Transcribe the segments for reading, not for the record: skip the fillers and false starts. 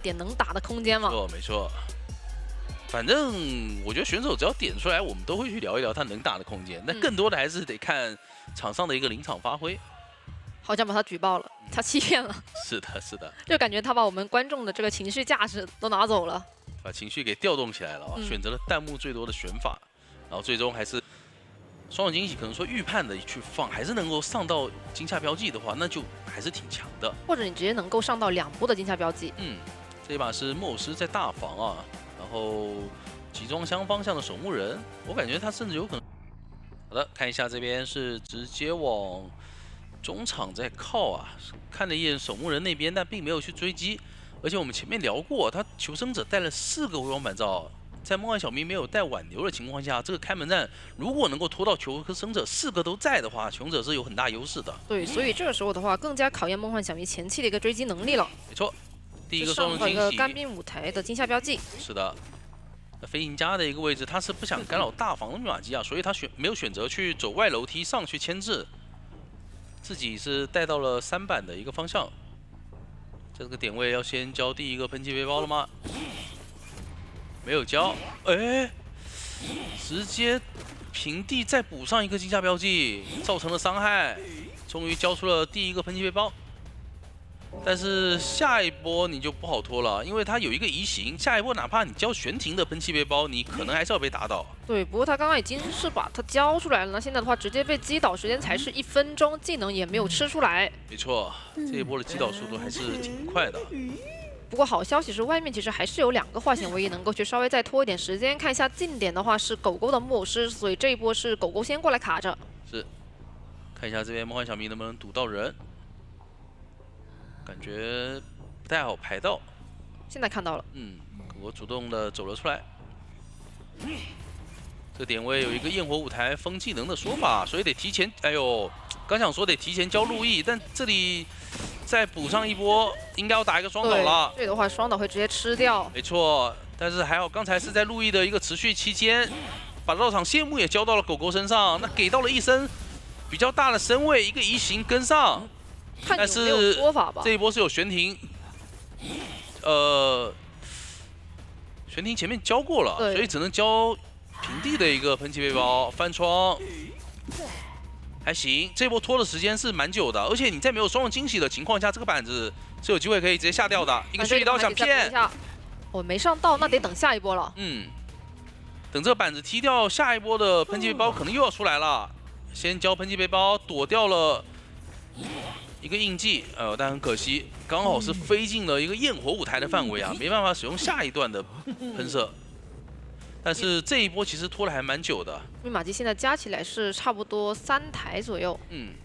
点能打的空间嘛。没错，没错。反正我觉得选手只要点出来，我们都会去聊一聊他能打的空间。但更多的还是得看场上的一个临场发挥。好像把他举报了，他欺骗了。是的，是的。就感觉他把我们观众的这个情绪价值都拿走了，把情绪给调动起来了啊！选择了弹幕最多的选法，然后最终还是双手惊喜，可能说预判的去放，还是能够上到惊吓标记的话，那就还是挺强的。或者你直接能够上到2波的惊吓标记。这一把是莫师在大房啊，然后集装箱方向的守墓人，我感觉他甚至有可能。好的，看一下这边是直接往中场在靠啊，看了一眼守墓人那边，但并没有去追击。而且我们前面聊过，他求生者带了4个回光返照，在梦幻小明没有带挽留的情况下，这个开门战如果能够拖到求生者4个都在的话，求生者是有很大优势的。对，所以这个时候的话，更加考验梦幻小明前期的一个追击能力了。没错，第一个双重惊喜，上一个干冰舞台的惊吓标记。是的。那飞行家的一个位置，他是不想干扰大房的密码机啊，所以他没有选择去走外楼梯上去牵制，自己是带到了3板的一个方向。这个点位要先交第一个喷气背包了吗？没有交，哎，直接平地再补上一个惊吓标记，造成了伤害，终于交出了第一个喷气背包。但是下一波你就不好拖了，因为它有一个移形，下一波哪怕你交悬停的喷气背包，你可能还是要被打倒。对，不过他刚刚已经是把它交出来了，那现在的话直接被击倒，时间才是1分钟，技能也没有吃出来。没错，这一波的击倒速度还是挺快的。不过好消息是，外面其实还是有2个化险为夷能够去稍微再拖一点时间。看一下近点的话是狗狗的牧师，所以这一波是狗狗先过来卡着。是，看一下这边梦幻小明能不能堵到人。感觉不太好排到，现在看到了，我主动的走了出来。这点位有一个焰火舞台封技能的说法，所以得提前。哎呦，刚想说得提前交路易，但这里再补上一波，应该要打一个双倒了。对的话，双倒会直接吃掉。没错，但是还好刚才是在路易的一个持续期间，把绕场谢幕也交到了狗狗身上，那给到了一身比较大的身位，一个移形跟上。但是这一波是有悬停，悬停前面交过了，所以只能交平地的一个喷气背包翻窗，还行。这波拖的时间是蛮久的，而且你在没有双重惊喜的情况下，这个板子是有机会可以直接下掉的。一个血礼刀想骗，我没上到，那得等下一波了。等这个板子踢掉，下一波的喷气背包可能又要出来了。先交喷气背包，躲掉了一个印记，但很可惜，刚好是飞进了一个焰火舞台的范围啊，没办法使用下一段的喷射。但是这一波其实拖了还蛮久的。密码机现在加起来是差不多3台左右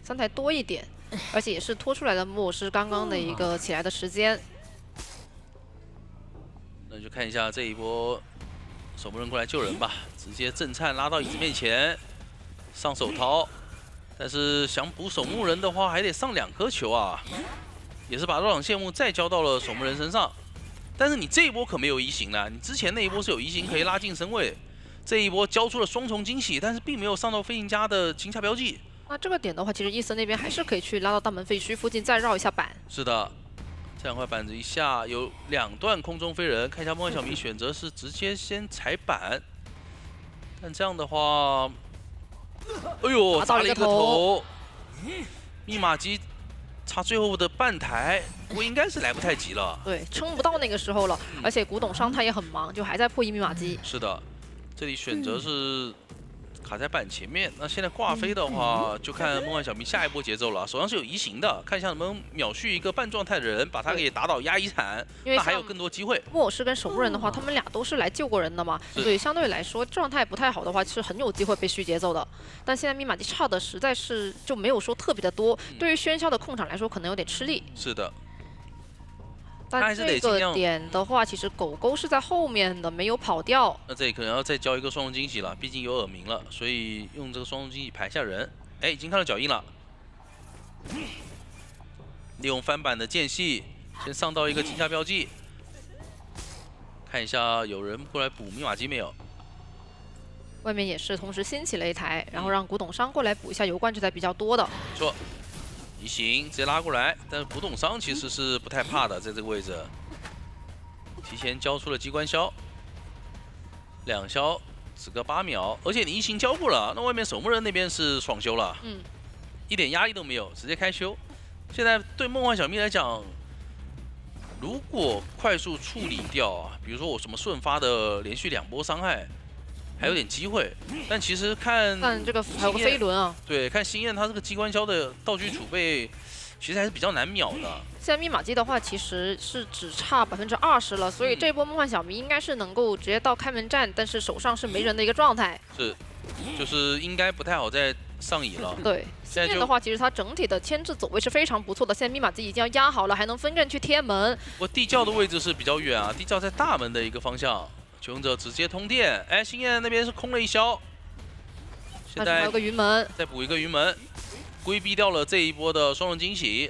，3台多一点，而且也是拖出来的莫师刚刚的一个起来的时间。那就看一下这一波守墓人过来救人吧，直接震颤拉到椅子面前，上手掏。但是想补守墓人的话，还得上2颗球啊，也是把绕场谢幕再交到了守墓人身上。但是你这一波可没有移形了，你之前那一波是有移形可以拉近身位，这一波交出了双重惊喜，但是并没有上到飞行家的惊吓标记。那这个点的话，其实伊森那边还是可以去拉到大门废墟附近再绕一下板。是的，这2块板子一下有2段空中飞人，看一下梦幻小明选择是直接先踩板，但这样的话。哎呦，砸了一个头！密码机差最后的半台，不过应该是来不太及了。对，撑不到那个时候了，而且古董商他也很忙，就还在破译密码机。是的，这里选择是卡在板前面。那现在挂飞的话，就看梦幻小明下一波节奏了。手上是有移形的，看一下能不能秒续一个半状态的人，把他给打倒压一铲，那还有更多机会。莫师跟守墓人的话，他们俩都是来救过人的嘛，所以相对来说状态不太好的话，是很有机会被续节奏的。但现在密码机差的实在是就没有说特别的多，对于喧嚣的控场来说，可能有点吃力。是的。但这个点的话，其实狗狗是在后面的，没有跑掉。那这里可能要再交一个双重惊喜了，毕竟有耳鸣了，所以用这个双重惊喜排下人。哎，已经看到脚印了，利用翻板的间隙，先上到一个惊吓标记，看一下有人过来补密码机没有。外面也是同时兴起了一台，然后让古董商过来补一下油罐，这台比较多的。没错。移形直接拉过来，但是古董商其实是不太怕的，在这个位置。提前交出了机关消，2消只隔8秒，而且你1星交过了，那外面守墓人那边是爽修了，一点压力都没有，直接开修。现在对梦幻小蜜来讲，如果快速处理掉啊，比如说我什么瞬发的连续2波伤害，还有点机会。但其实看这个还有个飞轮啊，对，看星焰他这个机关消的道具储备，其实还是比较难秒的。现在密码机的话，其实是只差20%了，所以这波梦幻小迷应该是能够直接到开门战，但是手上是没人的一个状态。是，就是应该不太好再上移了。对，星焰的话，其实它整体的牵制走位是非常不错的。现在密码机已经要压好了，还能分阵去贴门。不过地窖的位置是比较远啊，地窖在大门的一个方向，求生者直接通电。哎，星焰那边是空了1消，现在还有个云门，再补一个云门，规避掉了这一波的双人惊喜。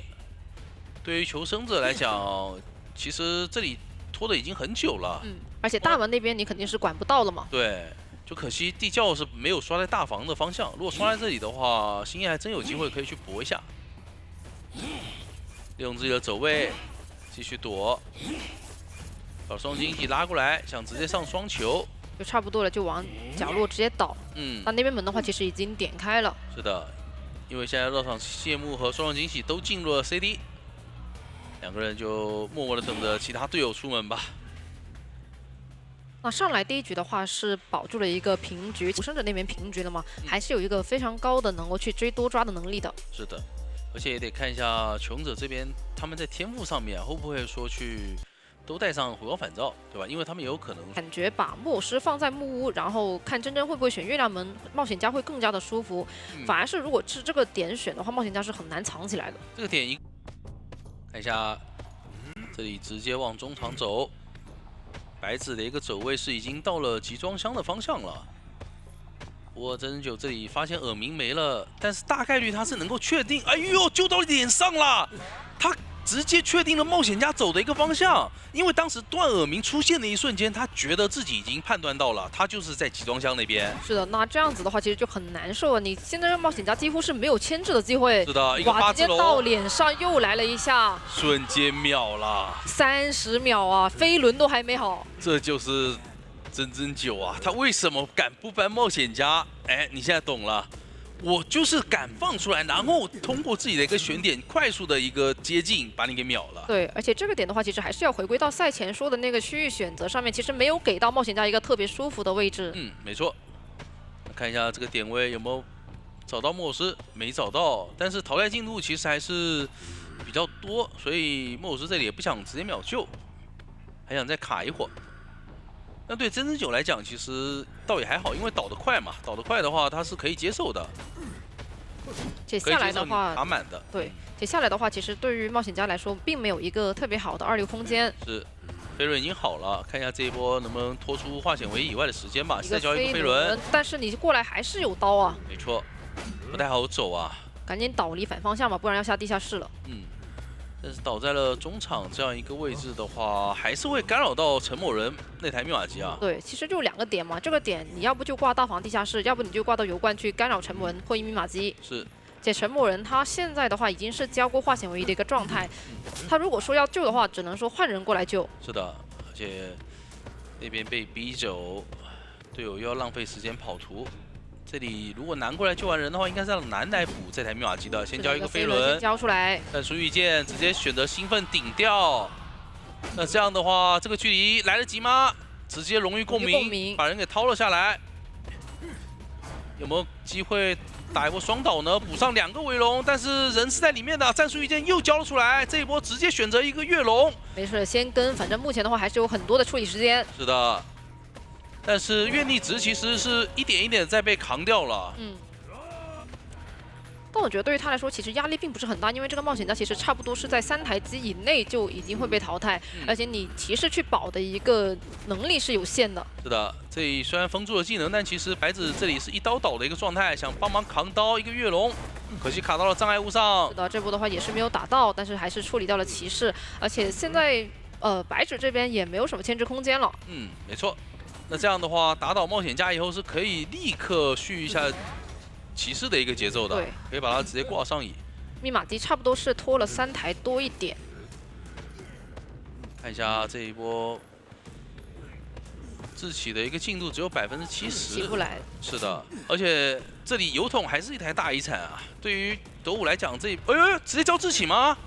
对于求生者来讲，其实这里拖的已经很久了。而且大门那边你肯定是管不到了嘛。对，就可惜地窖是没有刷在大房的方向。如果刷在这里的话，星焰还真有机会可以去搏一下。利用自己的走位继续躲，把双惊喜拉过来，想直接上双球，就差不多了，就往角落直接倒。那边门的话其实已经点开了。是的，因为现在绕场谢幕和双人惊喜都进入了 CD。2个人就默默的等着其他队友出门吧。那上来第一局的话是保住了一个平局，求生者那边平局了嘛，还是有一个非常高的能够去追多抓的能力的。是的，而且也得看一下求生者这边他们在天赋上面会不会说去都带上回光返照，对吧？因为他们也有可能感觉把木偶师放在木屋，然后看真真会不会选月亮门，冒险家会更加的舒服。反而是如果是这个点选的话，冒险家是很难藏起来的。这个点看一下，这里直接往中场走，白子的一个走位是已经到了集装箱的方向了。不过真人9这里发现耳鸣没了，但是大概率他是能够确定，哎呦，就到脸上了，他直接确定了冒险家走的一个方向，因为当时断耳鸣出现的一瞬间，他觉得自己已经判断到了，他就是在集装箱那边。是的，那这样子的话，其实就很难受了。你现在让冒险家几乎是没有牵制的机会。是的，一个8直接到脸上又来了一下，瞬间秒了30秒啊，飞轮都还没好。这就是真9啊，他为什么敢不搬冒险家？哎，你现在懂了。我就是敢放出来，然后通过自己的一个选点，快速的一个接近，把你给秒了。对，而且这个点的话，其实还是要回归到赛前说的那个区域选择上面，其实没有给到冒险家一个特别舒服的位置。没错。看一下这个点位有没有找到莫斯，没找到，但是淘汰进度其实还是比较多，所以莫斯这里也不想直接秒救，还想再卡一会儿。那对真9来讲，其实倒也还好，因为倒得快嘛，倒得快的话，他是可以接受的。接下来的话，卡满的。对，接下来的话，其实对于冒险家来说，并没有一个特别好的2流空间。是，飞轮已经好了，看一下这一波能不能拖出化险为以外的时间吧。再交一个飞轮，但是你过来还是有刀啊。没错，不太好走啊。赶紧倒离反方向吧，不然要下地下室了。但是倒在了中场这样一个位置的话，还是会干扰到陈某人那台密码机啊。对，其实就2个点嘛，这个点你要不就挂大房地下室，要不你就挂到油罐去干扰陈某人破译密码机。是。且陈某人他现在的话已经是交过化险为夷的一个状态，他如果说要救的话，只能说换人过来救。是的，而且那边被逼走，队友又要浪费时间跑图。这里如果南过来救完人的话，应该是让南来补这台密码机的。先交一个飞轮，交出来。但输一剑直接选择兴奋顶掉。那这样的话，这个距离来得及吗？直接荣誉共鸣，把人给掏了下来。有没有机会打一波双倒呢？补上2个围龙，但是人是在里面的。战术一剑又交了出来，这一波直接选择一个跃龙。没事，先跟，反正目前的话还是有很多的处理时间。是的。但是愿力值其实是一点一点在被扛掉了。但我觉得对于他来说，其实压力并不是很大，因为这个冒险家其实差不多是在3台机以内就已经会被淘汰，而且你骑士去保的一个能力是有限的。是的，这里虽然封住了技能，但其实白子这里是一刀倒的一个状态，想帮忙扛刀一个跃龙，可惜卡到了障碍物上。是的，这波的话也是没有打到，但是还是处理掉了骑士，而且现在白纸这边也没有什么牵制空间了。没错。那这样的话，打倒冒险家以后是可以立刻续一下骑士的一个节奏的，可以把它直接挂上椅。密码机差不多是拖了3台多一点。看一下这一波智启的一个进度只有70%，起不来。是的，而且这里油桶还是一台大遗产啊。对于德武来讲，哎呦，直接交智启吗？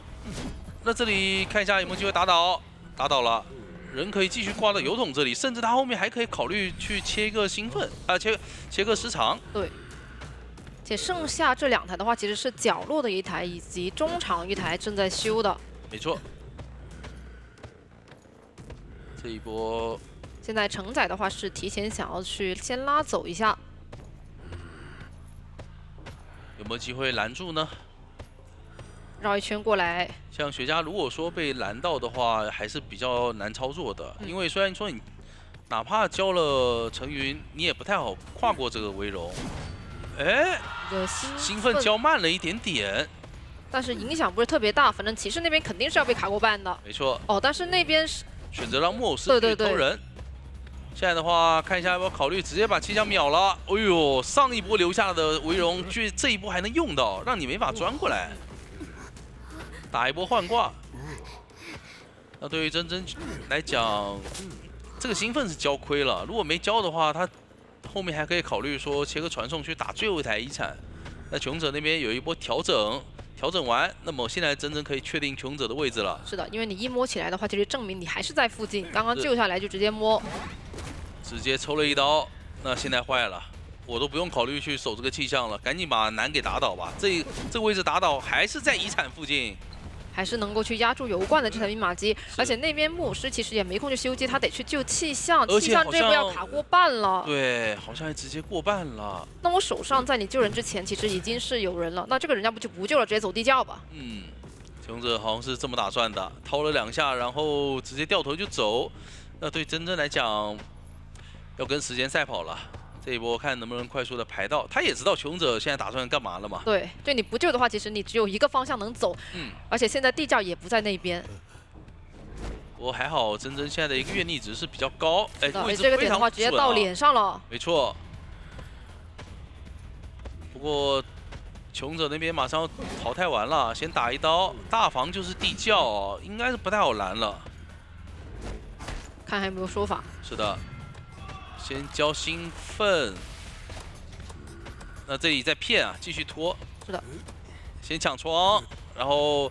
那这里看一下有没有机会打倒，打倒了，人可以继续挂到油桶这里，甚至他后面还可以考虑去切一个兴奋啊，切个时长。对。且剩下这2台的话，其实是角落的一台以及中场一台正在修的。没错。这一波。 现在承载的话是提前想要去先拉走一下，有没有机会拦住呢？绕一圈过来。像雪茄，如果说被拦到的话，还是比较难操作的，因为虽然说你哪怕交了成云，你也不太好跨过这个围容。哎，兴奋交慢了一点点，但是影响不是特别大，反正骑士那边肯定是要被卡过半的。没错。哦，但是那边是选择让木偶师去偷人。 现在的话，看一下要不要考虑直接把气枪秒了。哎呦，上一波留下的围容，这一波还能用到，让你没法钻过来。打一波换挂。那对于真真来讲，这个兴奋是交亏了。如果没交的话，他后面还可以考虑说切个传送去打最后一台遗产。那穷者那边有一波调整。 调整完，那么现在真正可以确定穷者的位置了。是的，因为你一摸起来的话，其实证明你还是在附近。刚刚救下来就直接摸，直接抽了一刀。那现在坏了，我都不用考虑去守这个气象了，赶紧把南给打倒吧。这个位置打倒还是在遗产附近，还是能够去压住油罐的这台密码机。而且那边木偶师其实也没空去修机，他得去救气象。气象这波要卡过半了。对，好像还直接过半了。 那我手上在你救人之前，其实已经是有人了。那这个人家不就不救了，直接走地窖吧？嗯，勇者好像是这么打算的，掏了2下，然后直接掉头就走。那对真真来讲，要跟时间赛跑了。这一波看能不能快速的排到。他也知道穷者现在打算干嘛了嘛？对，就你不救的话，其实你只有一个方向能走。嗯，而且现在地窖也不在那边。 不过还好，真真现在的一个愿力值是比较高，哎，位置这个点的话直接到脸上了。没错。不过穷者那边马上要淘汰完了，先打一刀，大房就是地窖哦，应该是不太好拦了。看还有没有说法。是的，先交兴奋。那这里在骗啊，继续拖。是的。先抢床，然后。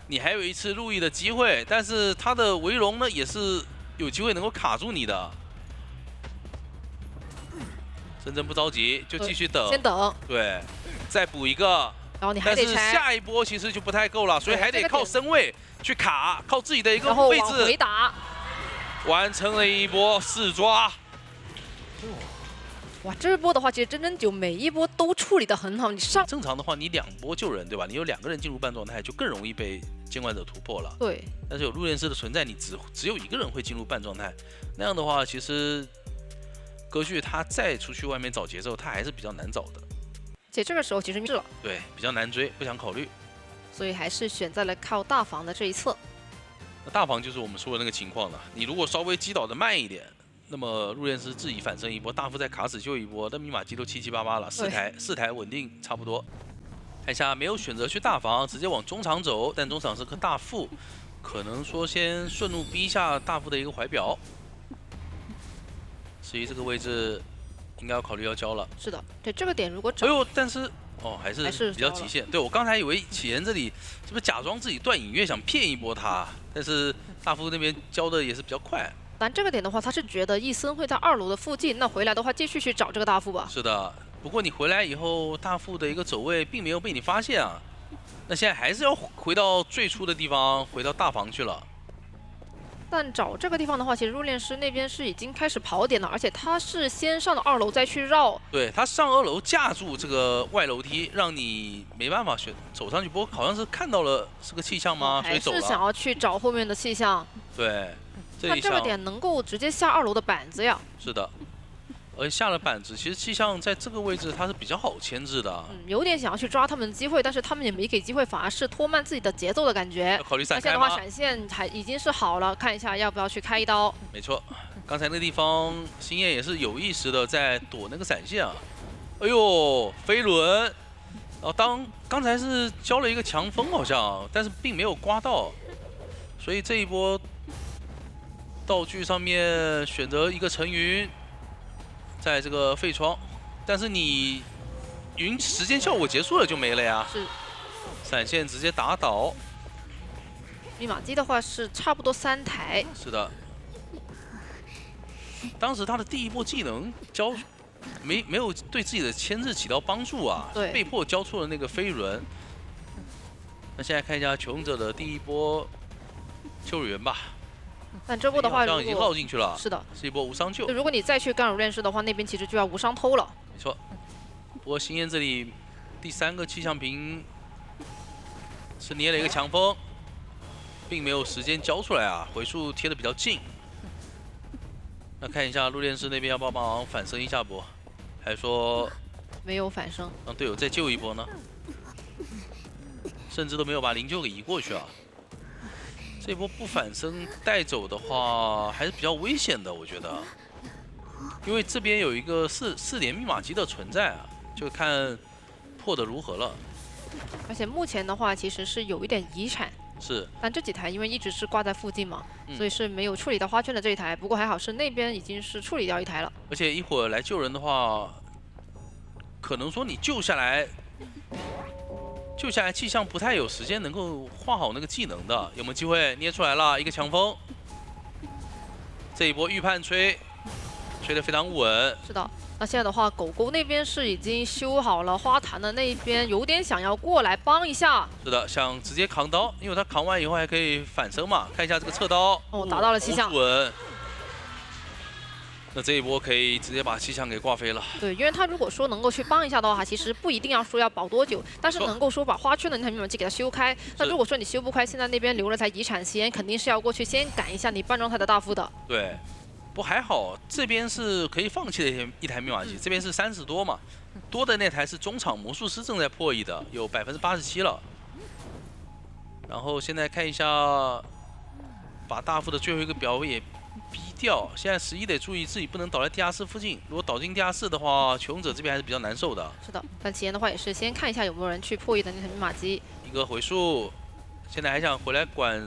你还有一次入役的机会，但是他的围容呢也是有机会能够卡住你的。真真不着急，就继续等。先等。对，再补一个。然后你还得拆。但是下一波其实就不太够了，所以还得靠身位去卡，靠自己的一个位置。然后往回打。完成了一波4抓。哇，这一波的话，其实真真九每一波都处理得很好。你上正常的话，你2波救人，对吧？你有2个人进入半状态，就更容易被监管者突破了。对。但是有入殓师的存在，你只有1个人会进入半状态，那样的话，其实歌剧他再出去外面找节奏，他还是比较难找的。且这个时候其实是了。对，比较难追，不想考虑。所以还是选在了靠大房的这一侧。那大房就是我们说的那个情况了。你如果稍微击倒的慢一点。 那么入殓师自己反身一波，大副再卡死救一波，那密码机都7七8八了，4台稳定差不多。看一下没有选择去大房，直接往中场走，但中场是颗大副，可能说先顺路逼一下大副的一个怀表。至于这个位置，应该要考虑要交了。是的，对这个点如果找，哎呦，但是哦还是比较极限。对我刚才以为启言这里是不是假装自己断隐约想骗一波他，但是大副那边交的也是比较快。 但这个点的话，他是觉得伊森会在2楼的附近，那回来的话继续去找这个大副吧。是的，不过你回来以后，大副的一个走位并没有被你发现啊。那现在还是要回到最初的地方，回到大房去了。但找这个地方的话，其实入殓师那边是已经开始跑点了，而且他是先上了2楼再去绕。对他上2楼架住这个外楼梯，让你没办法走上去。不过好像是看到了是个气象吗？所以走了。还是想要去找后面的气象。对。 那这个点能够直接下2楼的板子呀？是的，而且下了板子，其实气象在这个位置它是比较好牵制的。有点想要去抓他们的机会，但是他们也没给机会，反而是拖慢自己的节奏的感觉。要考虑闪开吗？现在的话，闪现还已经是好了，看一下要不要去开一刀。没错，刚才那个地方星夜也是有意识的在躲那个闪现啊。哎呦，飞轮！然后刚才是交了一个强风好像，但是并没有刮到，所以这一波。道具上面选择一个沉云，在这个废窗，但是你云时间效果结束了就没了呀。是。闪现直接打倒。密码机的话是差不多3台。是的。当时他的第一波技能没有对自己的牵制起到帮助啊，对，被迫交出了那个飞轮。那现在看一下求生者的第一波救援吧。但这波的话，好像已经绕进去了。是的，是一波无伤救。如果你再去干扰炼尸的话，那边其实就要无伤偷了。没错。不过星烟这里第3个气象瓶是捏了一个强风，并没有时间交出来啊，回数贴的比较近。那看一下陆炼师那边要帮忙反身一下不？还是说没有反身，让队友再救一波呢？甚至都没有把灵柩给移过去啊！这波不反身带走的话，还是比较危险的，我觉得。因为这边有一个4连密码机的存在啊，就看破的如何了。而且目前的话，其实是有一点遗产。是。但这几台因为一直是挂在附近嘛，所以是没有处理到花圈的这一台。不过还好是那边已经是处理掉1台了。而且一会儿来救人的话，可能说你救下来气象不太有时间能够画好那个技能的，有没有机会捏出来了一个强风？这一波预判吹得非常稳。是的，那现在的话，狗狗那边是已经修好了，花坛的那一边有点想要过来帮一下。是的，想直接扛刀，因为他扛完以后还可以反身嘛。看一下这个侧刀，哦，打到了气象。稳。那这一波可以直接把气象给挂飞了。对，因为他如果说能够去帮一下的话，其实不一定要说要保多久，但是能够说把花圈的那台密码机给它修开。那如果说你修不开，现在那边留了台遗产先，肯定是要过去先赶一下你半状态的大夫的。对，不还好，这边是可以放弃的一台密码机，这边是30多嘛，多的那台是中场魔术师正在破译的，有87%了。然后现在看一下，把大副的最后一个表也逼掉。现在11得注意自己不能倒在地下室附近，如果倒进地下室的话，求生者这边还是比较难受的。是的，但齐岩的话也是先看一下有没有人去破译的那台密码机。一个回数，现在还想回来管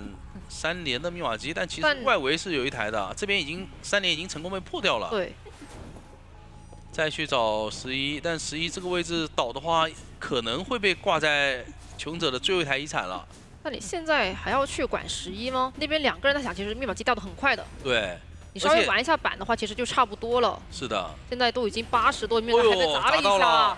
3连的密码机，但其实外围是有一台的，这边3连已经成功被破掉了。对。再去找11，但11这个位置倒的话，可能会被挂在求生者的最后一台遗产了。那你现在还要去管11吗？那边2个人在想，其实密码机掉的很快的。对。你稍微玩一下板的话，其实就差不多了。是的。现在都已经80多，面还被砸了一下。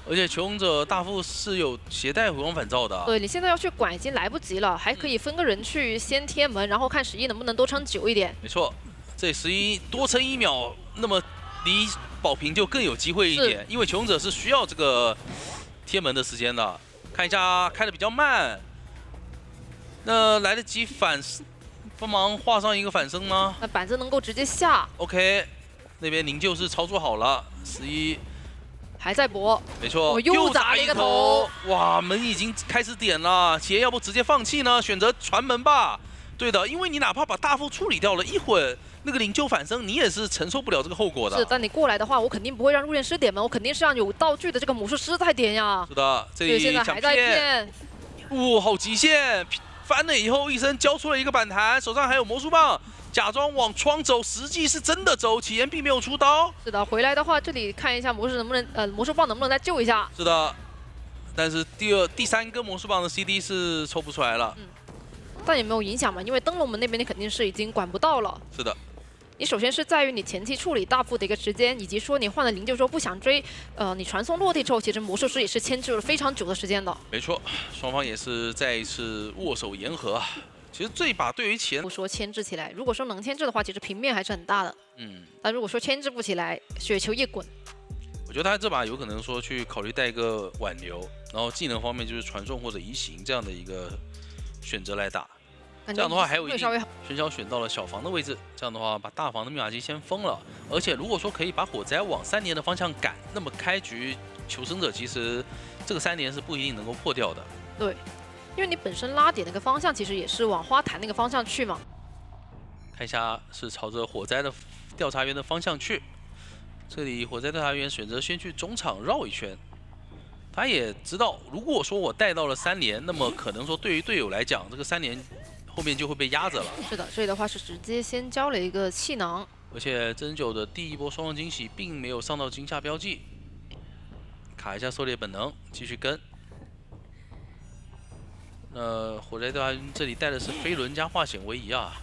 而且求生者大副是有携带回光返照的。对，你现在要去管已经来不及了，还可以分个人去先贴门，然后看11能不能多撑久一点。没错，这11多撑1秒，那么离保平就更有机会一点，因为求生者是需要这个贴门的时间的。看一下开的比较慢，那来得及帮忙画上一个反身吗？那板子能够直接下。OK， 那边灵柩是操作好了，11还在搏。没错，又砸了一个头。哇，门已经开始点了，企业要不直接放弃呢？选择传门吧。对的，因为你哪怕把大副处理掉了，一会儿那个灵柩反身，你也是承受不了这个后果的。是，但你过来的话，我肯定不会让入殓师点门，我肯定是让有道具的这个魔术师在点呀。是的，这里现在还在骗。哇，好极限！翻了以后，一身交出了一个板弹，手上还有魔术棒，假装往窗走，实际是真的走。启言并没有出刀。是的，回来的话，这里看一下魔术棒能不能再救一下。是的，但是第3根魔术棒的 CD 是抽不出来了。但也没有影响嘛，因为灯笼门那边你肯定是已经管不到了。是的。你首先是在于你前期处理大副的一个时间，以及说你换了灵柩之后不想追，你传送落地之后，其实魔术师也是牵制了非常久的时间的。没错，双方也是再一次握手言和啊。其实这一把对于不说牵制起来，如果说能牵制的话，其实平面还是很大的。但如果说牵制不起来，雪球一滚。我觉得他这把有可能说去考虑带一个挽留，然后技能方面就是传送或者移形这样的一个选择来打。这样的话还有一定喧嚣选到了小房的位置，这样的话把大房的密码机先封了。而且如果说可以把火灾往3连的方向赶，那么开局求生者其实这个3连是不一定能够破掉的。对，因为你本身拉点那个方向其实也是往花坛那个方向去嘛。看一下是朝着火灾的调查员的方向去，这里火灾调查员选择先去中场绕一圈。他也知道，如果说我带到了3连，那么可能说对于队友来讲，这个3连后面就会被压着了。是的，这里的话是直接先交了一个气囊，而且真九的第一波双龙惊喜并没有上到惊吓标记，卡一下狩猎本能，继续跟。火灾大军这里带的是飞轮加化险为夷啊，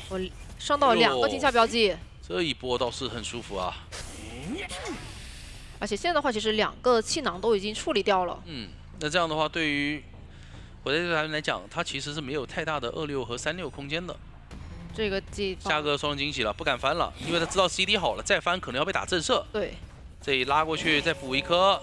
我上到了2个惊吓标记，这一波倒是很舒服啊。而且现在的话，其实2个气囊都已经处理掉了。那这样的话，对于火灾大军来讲，它其实是没有太大的26和36空间的。这个下个双龙惊喜了，不敢翻了，因为他知道 CD 好了，再翻可能要被打震慑。对，这里拉过去再补一颗，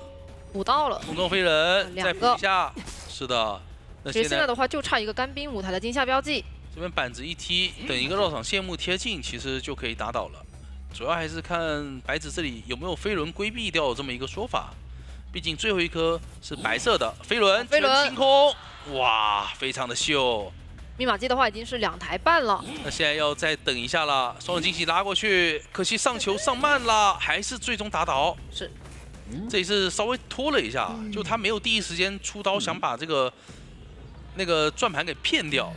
补到了空中飞人，再补一下。是的。那其实现在的话就差一个干冰舞台的惊吓标记，这边板子一踢，等一个绕场谢幕贴近，其实就可以打倒了。主要还是看白子这里有没有飞轮规避掉这么一个说法，毕竟最后一颗是白色的飞轮，清空，哇，非常的秀。密码机的话已经是2台半了，那现在要再等一下了，双人惊喜拉过去，可惜上球上慢了，还是最终打倒。是，这一次稍微拖了一下，就他没有第一时间出刀想把这个。那个转盘给骗掉，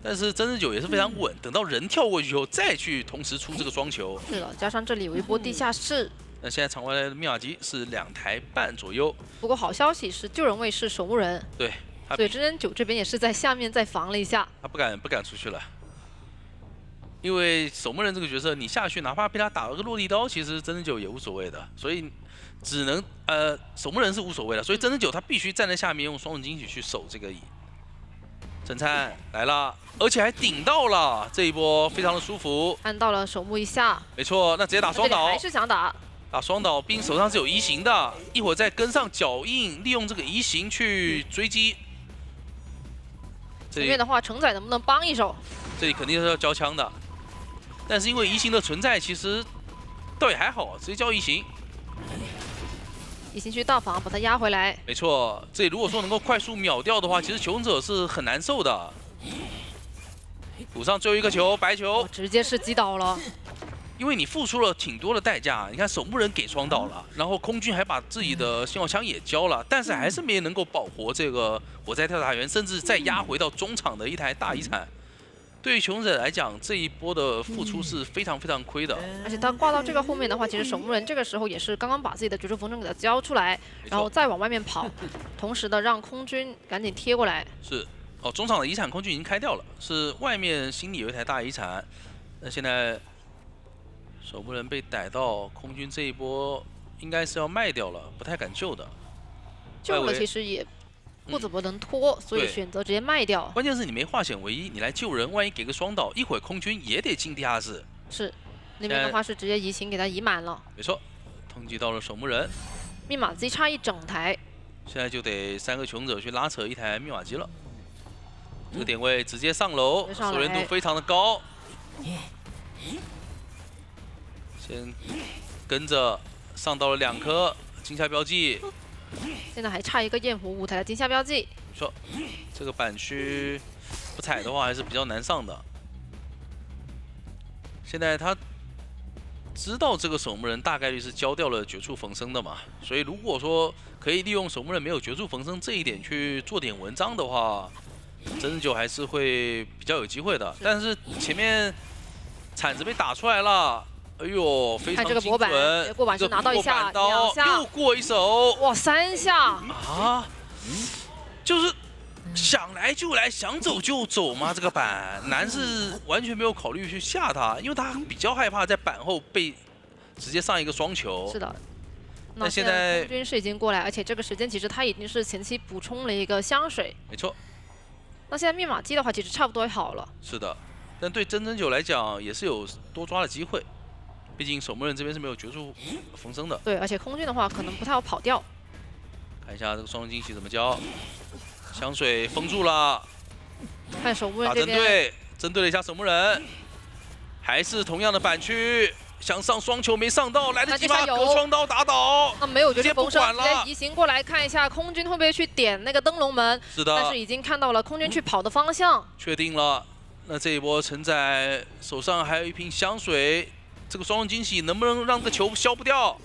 但是真人9也是非常稳，等到人跳过去以后再去同时出这个双球。是的，加上这里有一波地下室。那现在场外的密码机是2台半左右。不过好消息是救人卫是守墓人，对，所以真人9这边也是在下面再防了一下。他不敢出去了，因为守墓人这个角色你下去哪怕被他打了个落地刀，其实真人9也无所谓的，所以只能守墓人是无所谓的，所以真人9他必须站在下面用双人惊喜去守这个椅。陈灿来了，而且还顶到了，这一波非常的舒服。按到了守墓一下，没错，那直接打双倒，还是想打双倒，兵手上是有移形的，一会儿再跟上脚印，利用这个移形去追击。前面的话，承载能不能帮一手？这里肯定是要交枪的，但是因为移形的存在，其实倒也还好，直接交移形。移形去大防，把他压回来。没错，这里如果说能够快速秒掉的话，其实求生者是很难受的。补上最后一个球，白球，直接是击倒了。因为你付出了挺多的代价，你看守墓人给双倒了，然后空军还把自己的信号枪也交了，但是还是没能够保活这个火灾跳塔员，甚至再压回到中场的一台大遗产。对于求生者来讲，这一波的付出是非常非常亏的。而且他挂到这个后面的话，其实守墓人这个时候也是刚刚把自己的绝处逢生给他交出来，然后再往外面跑，同时的让空军赶紧贴过来。是，哦，中场的遗产空军已经开掉了，是外面心里有一台大遗产。那现在守墓人被逮到，空军这一波应该是要卖掉了，不太敢救的。救了其实也不怎么能拖，所以选择直接卖掉。关键是你没化险为夷，你来救人，万一给个双倒，一会儿空军也得进地下室。是，那边的话是直接移形给他移满了。没错，通缉到了守墓人。密码机差一整台，现在就得3个求生者去拉扯一台密码机了。这个点位直接上楼，熟练度非常的高。先跟着上到了2颗惊吓标记。现在还差一个焰火舞台的惊吓标记。说，这个板区不踩的话还是比较难上的。现在他知道这个守墓人大概率是交掉了绝处逢生的嘛，所以如果说可以利用守墓人没有绝处逢生这一点去做点文章的话，真人9还是会比较有机会的。但是前面铲子被打出来了。哎呦，非常精准！过板是拿到一下，2下，又过一手，哇，3下啊！就是想来就来，想走就走吗？这个板男是完全没有考虑去下他，因为他比较害怕在板后被直接上一个双球。是的。那现在空军是已经过来，而且这个时间其实他已经是前期补充了一个香水。没错。那现在密码机的话，其实差不多好了。是的，但对真9来讲也是有多抓的机会。毕竟守墓人这边是没有绝处逢生的，对，而且空军的话可能不太好跑掉。看一下这个双人惊喜怎么交，香水封住了，看守墓人这边，针对了一下守墓人，还是同样的板区，想上双球没上到，来得及吗？隔双刀打倒，那没有绝处逢生，直接移形过来看一下空军会不会去点那个灯笼门？是的，但是已经看到了空军去跑的方向，确定了。那这一波承载手上还有一瓶香水。这个双人惊喜能不能让这球消不掉？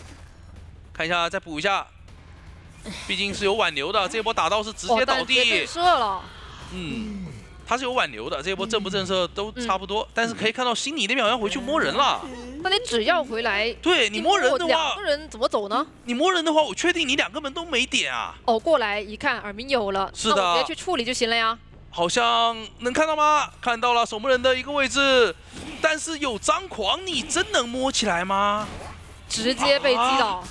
看一下，再补一下。毕竟是有挽留的，这波打到是直接倒地。射了。他是有挽留的，这一波震不震慑都差不多，但是可以看到心里那边好像回去摸人了。那你只要回来，对你摸人的话，两个人怎么走呢？你摸人的话，我确定你2个门都没点啊。哦，过来一看，耳鸣有了，是的，那我直接去处理就行了呀。好像能看到吗？看到了守门人的一个位置，但是有张狂，你真能摸起来吗？直接被击倒。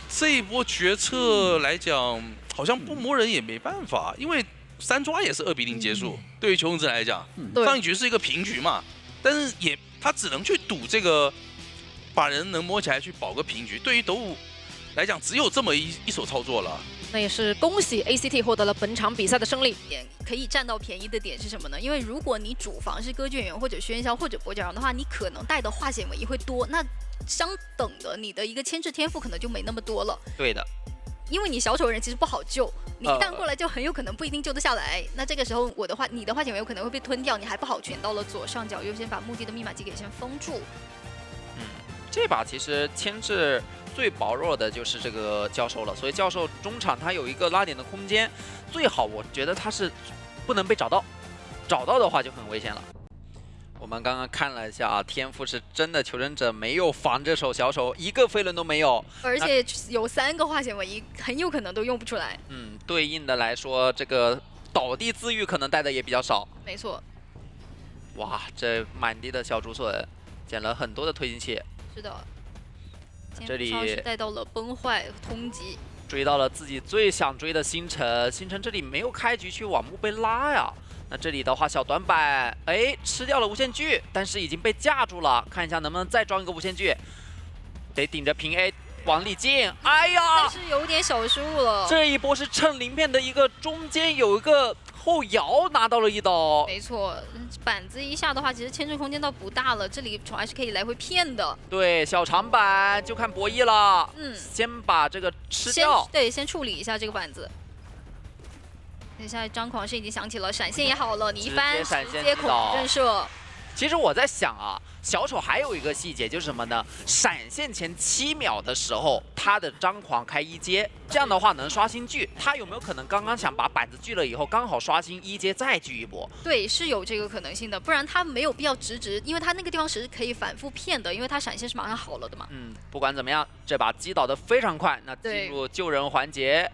这一波决策来讲，好像不摸人也没办法，因为3抓也是2比0结束。对于求生者来讲，上一局是一个平局嘛，但是他只能去赌这个，把人能摸起来去保个平局。对于斗武来讲，只有这么一手操作了。那也是恭喜 ACT 获得了本场比赛的胜利。可以占到便宜的点是什么呢？因为如果你主防是歌剧演员或者喧嚣或者跛脚羊的话，你可能带的化险为夷会多，那相等的你的一个牵制天赋可能就没那么多了。对的。因为你小丑人其实不好救，你一旦过来就很有可能不一定救得下来。那这个时候你的化险为有可能会被吞掉，你还不好卷到了左上角，优先把墓地的密码机给先封住。这把其实牵制最薄弱的就是这个教授了，所以教授中场他有一个拉点的空间，最好我觉得他是不能被找到，找到的话就很危险了。我们刚刚看了一下啊，天赋是真的，求生者没有防这手小丑，一个飞轮都没有，而且有3个化险为夷，很有可能都用不出来。对应的来说，这个倒地自愈可能带的也比较少。没错。哇，这满地的小竹笋，捡了很多的推进器。是的。这里带到了崩坏通缉，追到了自己最想追的星辰。星辰这里没有开局去往墓碑拉呀。那这里的话，小短板，哎，吃掉了无限锯，但是已经被架住了。看一下能不能再装一个无限锯，得顶着平 A 往里进。哎呀，但是有点小失误了。这一波是趁鳞片的一个中间有一个后摇拿到了一刀。没错，板子一下的话，其实牵制空间倒不大了。这里宠爱是可以来回骗的。对，小长板就看博弈了。先把这个吃掉。先处理一下这个板子。现在张狂是已经想起了闪现也好了，你一翻直接恐惧震慑。其实我在想啊，小丑还有一个细节就是什么呢？闪现前7秒的时候，他的张狂开1阶，这样的话能刷新锯。他有没有可能刚刚想把板子锯了以后，刚好刷新1阶再锯一波？对，是有这个可能性的，不然他没有必要直，因为他那个地方是可以反复骗的，因为他闪现是马上好了的嘛。不管怎么样，这把击倒的非常快，那进入救人环节。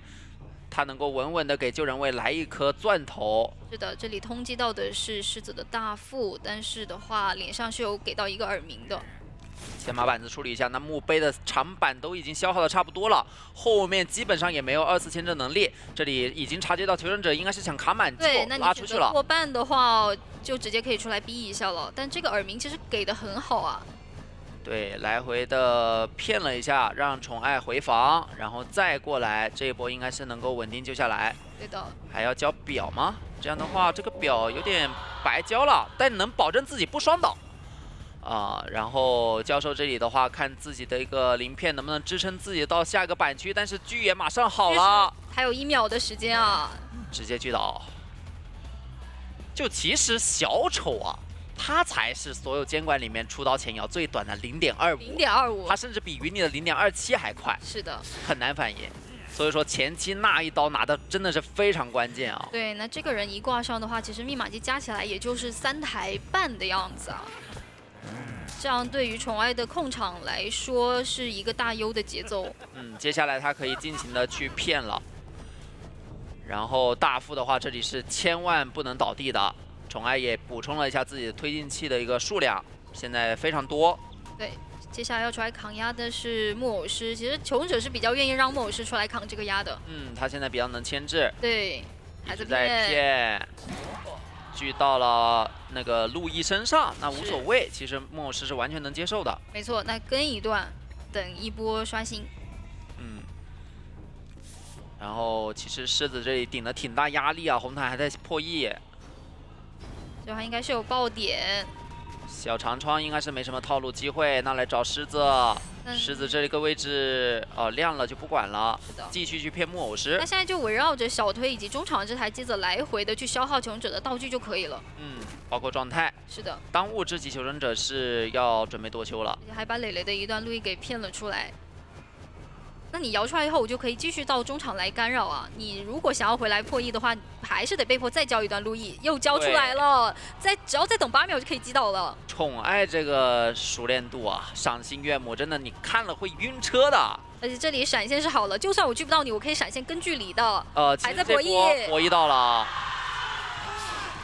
他能够稳稳的给救人位来一颗钻头。是的，这里通缉到的是狮子的大副，但是的话脸上是有给到一个耳鸣的。先把板子处理一下，那墓碑的长板都已经消耗的差不多了，后面基本上也没有2次牵制能力。这里已经察觉到求生者应该是想卡满救，拉出去了。过半的话就直接可以出来逼一下了，但这个耳鸣其实给的很好啊。对，来回的骗了一下，让宠爱回防，然后再过来，这一波应该是能够稳定救下来。对的。还要交表吗？这样的话，这个表有点白交了，但能保证自己不双倒。然后教授这里的话，看自己的一个鳞片能不能支撑自己到下一个板区，但是锯也马上好了，还有1秒的时间啊，直接锯倒。就其实小丑啊。他才是所有监管里面出刀前摇最短的0.25，他甚至比云里的0.27还快。是的，很难反应。所以说前期那一刀拿的真的是非常关键啊。对，那这个人一挂上的话，其实密码机加起来也就是3台半的样子啊。这样对于宠爱的控场来说是一个大优的节奏。接下来他可以尽情的去骗了。然后大副的话，这里是千万不能倒地的。宠爱也补充了一下自己的推进器的一个数量，现在非常多。对，接下来要出来扛压的是木偶师。其实求生者是比较愿意让木偶师出来扛这个压的。他现在比较能牵制。对，还在骗，锯到了那个路易身上，那无所谓。其实木偶师是完全能接受的。没错，那跟一段，等一波刷新。然后其实狮子这里顶了挺大压力啊，红毯还在破亿。这话应该是有爆点，小长窗应该是没什么套路机会，那来找狮子。狮子这一个位置亮了就不管了，继续去骗木偶师。那现在就围绕着小推以及中场这台机子来回的去消耗求生者的道具就可以了。包括状态。是的，当务之急，求生者是要准备多修了，还把磊磊的一段路易给骗了出来。那你摇出来以后，我就可以继续到中场来干扰啊。你如果想要回来破译的话，还是得被迫再交一段路易，又交出来了，只要再等8秒就可以击倒了。宠爱这个熟练度啊，赏心悦目，真的你看了会晕车的。而且这里闪现是好了，就算我拒不到你，我可以闪现跟距离的。还在博弈，博弈到了，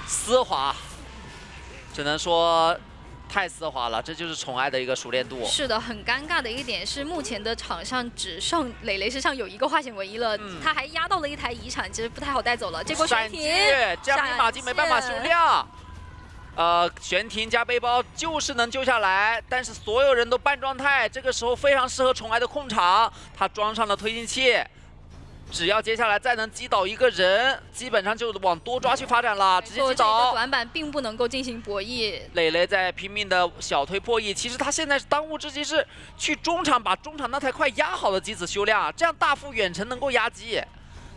丝滑，只能说。 太丝滑了，这就是宠爱的一个熟练度。是的，很尴尬的一点是，目前的场上只剩磊磊身上有一个化险为夷了，他还压到了一台遗产，其实不太好带走了。这波悬停，这样兵马俑没办法修亮。悬停加背包就是能救下来，但是所有人都半状态，这个时候非常适合宠爱的控场，他装上了推进器。 只要接下来再能击倒一个人，基本上就往多抓去发展了，直接击倒。短板并不能够进行博弈。磊磊在拼命的小推破译，其实他现在是当务之急是去中场把中场那台快压好的机子修亮，这样大副远程能够压机。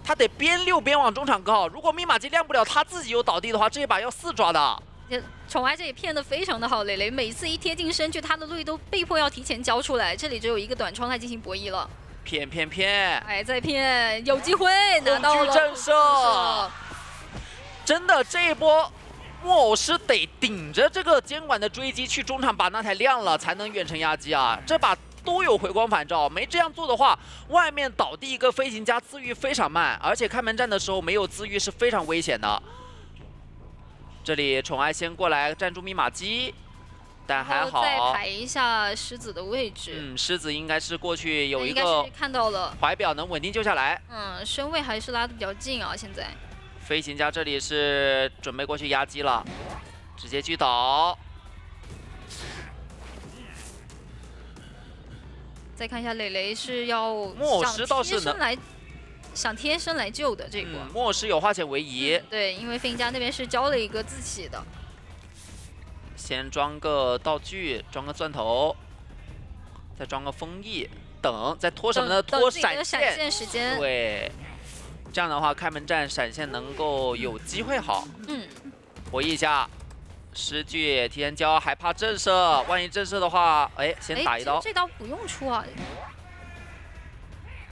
他得边溜边往中场靠，如果密码机亮不了，他自己又倒地的话，这一把要4抓的。 宠爱这也骗得非常的好，磊磊每次一贴近身距，他的路易都被迫要提前交出来，这里只有一个短窗来进行博弈了。 骗，还在骗，有机会拿到了震慑。真的，这一波木偶师得顶着这个监管的追击去中场把那台亮了，才能远程压机啊！这把都有回光返照，没这样做的话，外面倒地一个飞行家自愈非常慢，而且开门战的时候没有自愈是非常危险的。这里宠爱先过来站住密码机。 但还好，再排一下狮子的位置。狮子应该是过去有一个，应该是看到了怀表能稳定救下来。身位还是拉得比较近啊，现在。飞行家这里是准备过去压机了，直接击倒。再看一下磊磊是要木偶师倒是能想贴身来救的这个。木偶师有化险为夷。对，因为飞行家那边是交了一个自起的。 先装个道具，装个钻头，再装个风翼，再拖什么呢？拖闪现时间。对，这样的话开门战闪现能够有机会好。博弈一下，诗句提前交，还怕震慑，万一震慑的话，先打一刀。这刀不用出啊。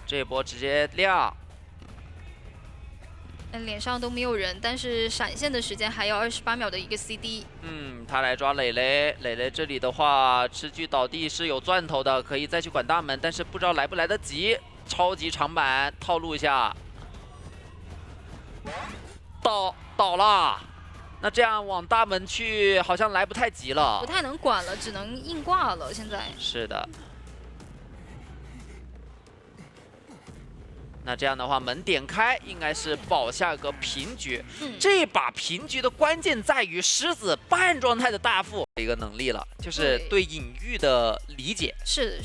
这一波直接亮。 脸上都没有人，但是闪现的时间还要28秒的一个 CD。他来抓磊磊，磊磊这里的话，吃具倒地是有钻头的，可以再去管大门，但是不知道来不来得及。超级长板套路一下，倒了。那这样往大门去好像来不太及了，不太能管了，只能硬挂了。现在是的。 那这样的话，门点开应该是保下个平局。这把平局的关键在于狮子半状态的大副的一个能力了，就是对隐喻的理解。是。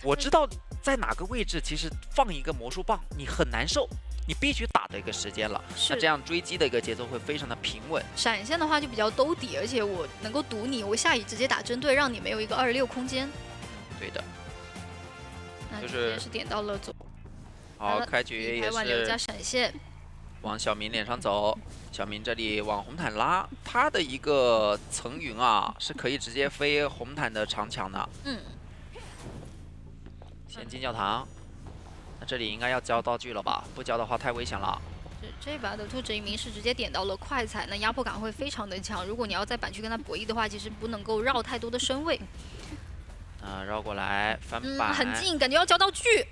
我知道在哪个位置，其实放一个魔术棒你很难受，你必须打的一个时间了。那这样追击的一个节奏会非常的平稳。闪现的话就比较兜底，而且我能够堵你，我下移直接打针对，让你没有一个26空间。对的。那直接是点到了左。 好，开局也是加闪现，往小明脸上走。小明这里往红毯拉，他的一个层云啊，是可以直接飞红毯的长墙的。先进教堂，那这里应该要交道具了吧？不交的话太危险了。这把的兔子移民是直接点到了快踩，那压迫感会非常的强。如果你要在板区跟他博弈的话，其实不能够绕太多的身位。绕过来翻板，很近，感觉要交道具，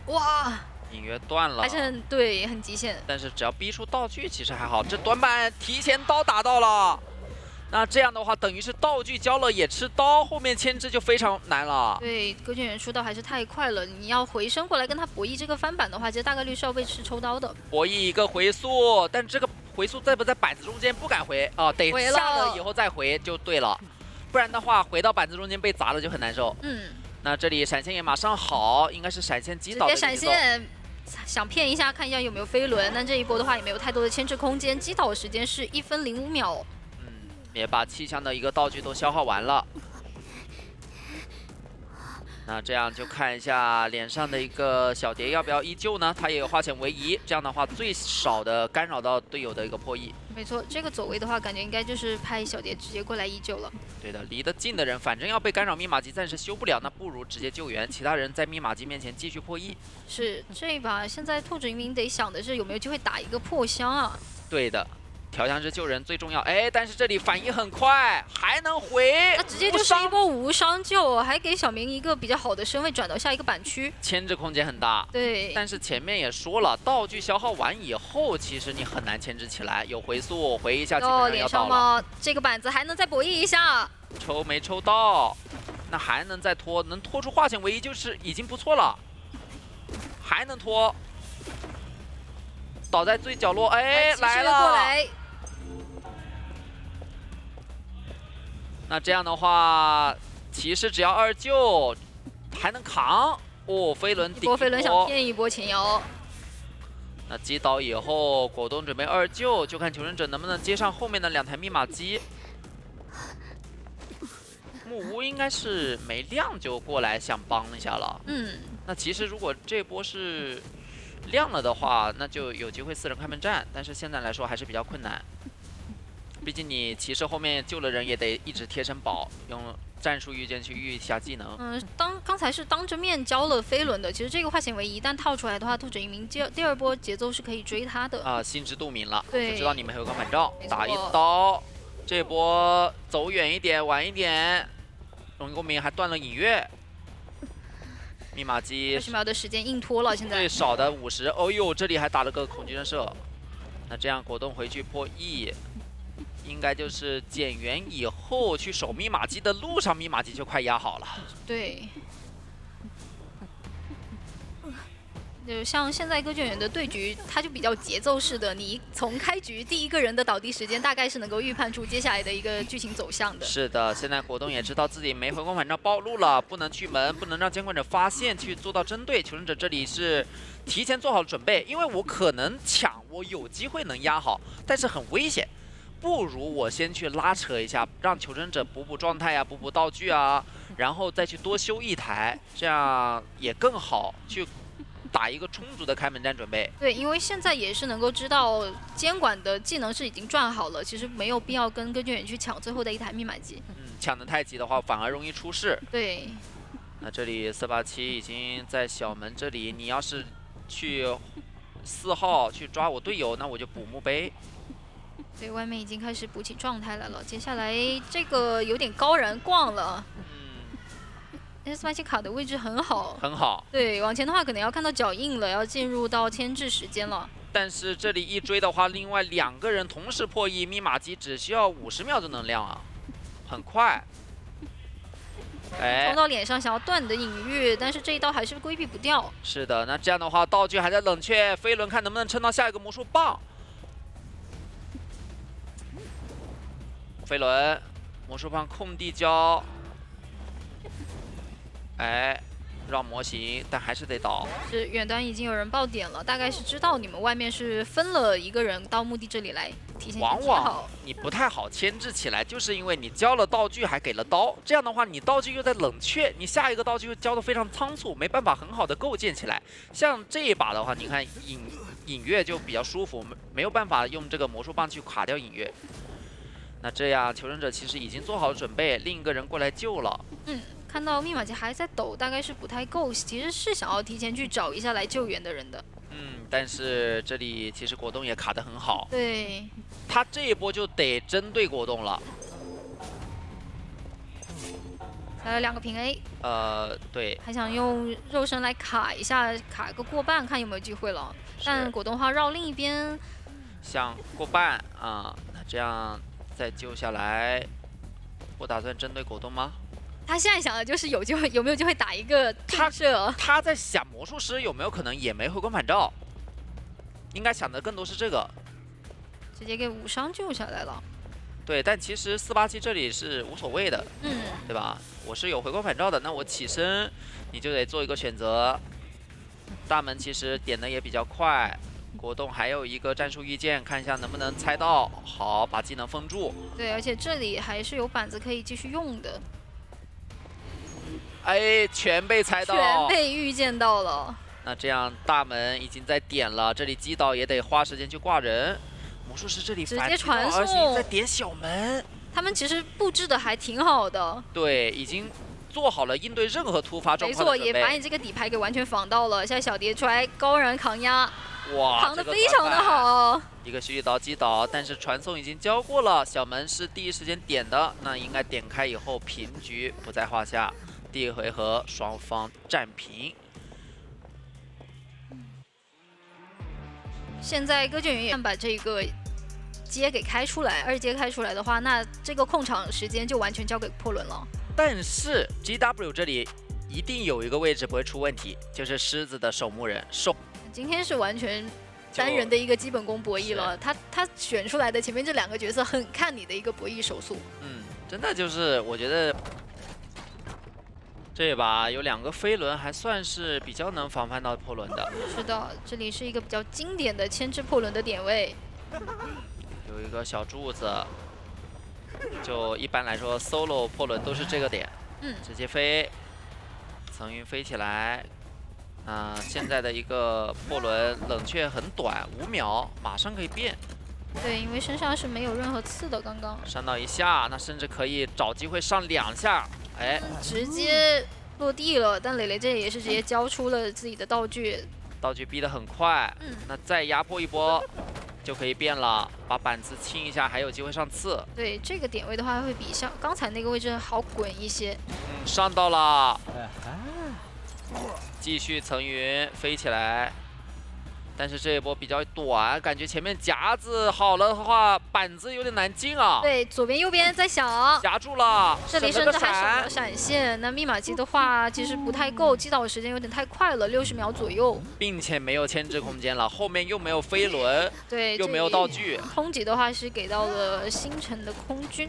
哇！ 隐约断了，还是很极限。但是只要逼出道具，其实还好。这短板提前刀打到了，那这样的话，等于是道具交了也吃刀，后面牵制就非常难了。对，歌剧员出刀还是太快了，你要回身过来跟他博弈这个翻板的话，其实大概率是要被吃抽刀的。博弈一个回速，但这个回速在不在板子中间不敢回啊，得下了以后再回就对了，不然的话回到板子中间被砸了就很难受。那这里闪现也马上好，应该是闪现击倒的节奏。直接闪现。 想骗一下，看一下有没有飞轮。但这一波的话也没有太多的牵制空间，击倒时间是1分05秒。也把气枪的一个道具都消耗完了。那这样就看一下脸上的一个小蝶要不要依旧呢？他也有化险为夷，这样的话最少的干扰到队友的一个破译。没错，这个走位的话，感觉应该就是派小蝶直接过来依旧了。对的，离得近的人，反正要被干扰密码机暂时修不了，那不如直接救援，其他人在密码机面前继续破译。是这一把，现在兔子渔民得想的是有没有机会打一个破箱啊？对的。 调香师救人最重要，哎，但是这里反应很快，还能回，那直接就是一波无伤救，还给小明一个比较好的身位转到下一个板区，牵制空间很大。对，但是前面也说了，道具消耗完以后，其实你很难牵制起来，有回速，回一下基本上要到了。这个板子还能再博弈一下，抽没抽到，那还能再拖，能拖出化险为夷就是已经不错了，还能拖，倒在最角落，哎，来了，过来。 那这样的话，骑士只要2救，还能扛哦。飞轮顶飞轮想骗一波前摇。那击倒以后，果冻准备2救，就看求生者能不能接上后面的2台密码机。木屋应该是没亮就过来想帮一下了。嗯。那其实如果这波是亮了的话，那就有机会4人开门战，但是现在来说还是比较困难。 毕竟你骑士后面救了人，也得一直贴身保，用战术御剑去御一下技能。刚才是当着面交了飞轮的，其实这个化险为夷一旦套出来的话，兔子渔民第2波节奏是可以追他的。啊，心知肚明了，对，就知道你们还有个反照，打一刀，这波走远一点，晚一点，荣誉公民还断了隐跃。密码机20秒的时间硬拖了，现在最少的50，哦呦，这里还打了个恐惧震慑。那这样果冻回去破E。 应该就是减员以后去守密码机的路上，密码机就快压好了。对，就像现在歌剧园的对局，它就比较节奏式的，你从开局第1个人的倒地时间，大概是能够预判出接下来的一个剧情走向的。是的，现在果冻也知道自己没回光返照暴露了，不能去门，不能让监管者发现，去做到针对。求生者这里是提前做好了准备，因为我可能抢，我有机会能压好，但是很危险。 不如我先去拉扯一下，让求生者补状态呀，补道具啊，然后再去多修1台，这样也更好去打一个充足的开门战准备。对，因为现在也是能够知道监管的技能是已经赚好了，其实没有必要跟歌剧园去抢最后的1台密码机。抢得太急的话，反而容易出事。对。那这里487已经在小门这里，你要是去4号去抓我队友，那我就补墓碑。 对，外面已经开始补起状态来了。接下来这个有点高燃逛了。S87卡的位置很好，很好。对，往前的话可能要看到脚印了，要进入到牵制时间了。但是这里一追的话，另外2个人同时破译，密码机只需要50秒就能亮啊，很快。哎，冲到脸上想要断你的隐喻，但是这一刀还是规避不掉。是的，那这样的话，道具还在冷却，飞轮看能不能撑到下一个魔术棒。 飞轮，魔术棒空地交，哎，绕模型，但还是得倒。是远端已经有人爆点了，大概是知道你们外面是分了1个人到墓地这里来，提前往往你不太好牵制起来，就是因为你交了道具还给了刀，这样的话你道具又在冷却，你下一个道具又交的非常仓促，没办法很好的构建起来。像这一把的话，你看隐跃就比较舒服，没有办法用这个魔术棒去卡掉隐跃。 那这样，求生者其实已经做好准备，另一个人过来救了。看到密码机还在抖，大概是不太够，其实是想要提前去找一下来救援的人的。但是这里其实果冻也卡得很好。对，他这一波就得针对果冻了。还有2个平 A。对。还想用肉身来卡一下，卡个过半，看有没有机会了。但果冻话绕另一边，想过半啊，那这样。 再救下来，我打算针对果冻吗？他现在想的就是有没有机会打一个对射。他在想魔术师有没有可能也没回光返照，应该想的更多是这个。直接给无伤救下来了。对，但其实487这里是无所谓的，对吧？我是有回光返照的，那我起身你就得做一个选择。大门其实点的也比较快。 果冻还有一个战术御剑，看一下能不能猜到。好，把技能封住。对，而且这里还是有板子可以继续用的。哎，全被猜到，全被预见到了。那这样大门已经在点了，这里击倒也得花时间去挂人。魔术师这里直反击到接传而且送在点小门，他们其实布置的还挺好的，对，已经做好了应对任何突发状没错，况的准备。也把你这个底牌给完全防到了。现在小蝶出来高燃扛压，哇，扛得这个非常的短板。好。一个蓄力刀击倒，但是传送已经交过了，小门是第一时间点的，那应该点开以后平局不在话下。第一回合双方战平。现在歌剧园把这个阶给开出来，二阶开出来的话，那这个控场时间就完全交给破仑了。但是 GW 这里一定有一个位置不会出问题，就是狮子的守墓人守。今天是完全单人的一个基本功博弈了，他选出来的前面这两个角色很看你的一个博弈手速。真的就是我觉得这把有2个飞轮，还算是比较能防范到破轮的。是的，这里是一个比较经典的牵制破轮的点位。有一个小柱子，就一般来说 solo 破轮都是这个点，直接飞，层云飞起来。现在的一个破轮冷却很短，5秒，马上可以变。对，因为身上是没有任何刺的，刚刚上到1下，那甚至可以找机会上2下。哎，直接落地了。但磊磊这也是直接交出了自己的道具，道具逼得很快。那再压迫一波就可以变了，把板子清一下，还有机会上刺。对，这个点位的话会比像刚才那个位置好滚一些。上到了，继续层云飞起来。但是这一波比较短，感觉前面夹子好了的话，板子有点难进啊。对，左边右边在想，夹住了，这里甚省了个至还省了闪，闪现。那密码机的话其实不太够，击倒时间有点太快了，60秒左右。并且没有牵制空间了，后面又没有飞轮，对，又没有道具。空级的话是给到了星辰的空军。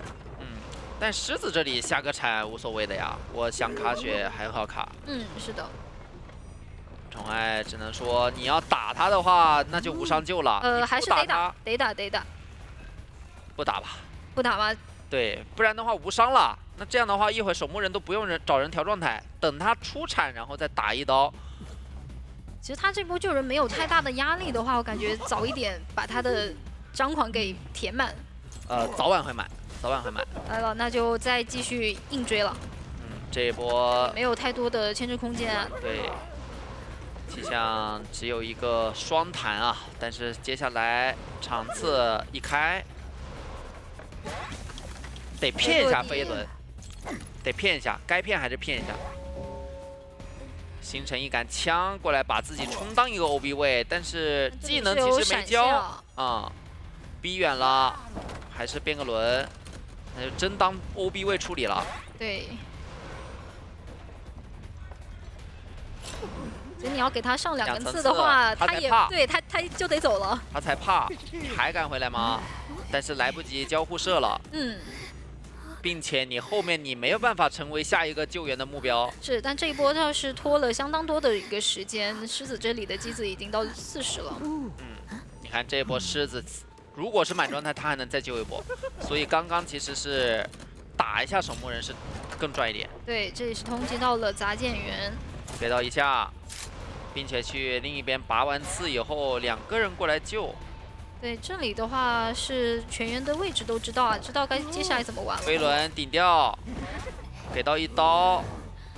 但狮子这里下个铲无所谓的呀，我想卡血还好卡。是的。宠爱只能说你要打他的话，那就无伤救了。还是得打，得打，得打。不打吧？不打吗？对，不然的话无伤了。那这样的话，一会儿守墓人都不用找人调状态，等他出铲，然后再打一刀。其实他这波救人没有太大的压力的话，我感觉早一点把他的张狂给填满。早晚会满，早晚会满。来了，那就再继续硬追了。这一波没有太多的牵制空间啊。对。气象只有一个双弹啊，但是接下来场次一开，得骗一下飞轮，得骗一下，该骗还是骗一下。星辰一杆枪过来把自己充当一个 OB 位，但是技能其实没交逼远了，还是变个轮，那就真当 OB 位处理了。对。所以你要给他上2个刺的话，他也对他就得走了。他才怕，你还敢回来吗？但是来不及交互射了。并且你后面你没有办法成为下一个救援的目标。是，但这一波倒是拖了相当多的一个时间，狮子这里的机子已经到40了。你看这一波狮子，如果是满状态，他还能再救一波。所以刚刚其实是打一下守墓人是更赚一点。对，这里是通缉到了杂剑员，给到1下。并且去另一边拔完刺以后，2个人过来救。对，这里的话是全员的位置都知道啊，知道该接下来怎么玩了。飞轮顶掉，给到1刀，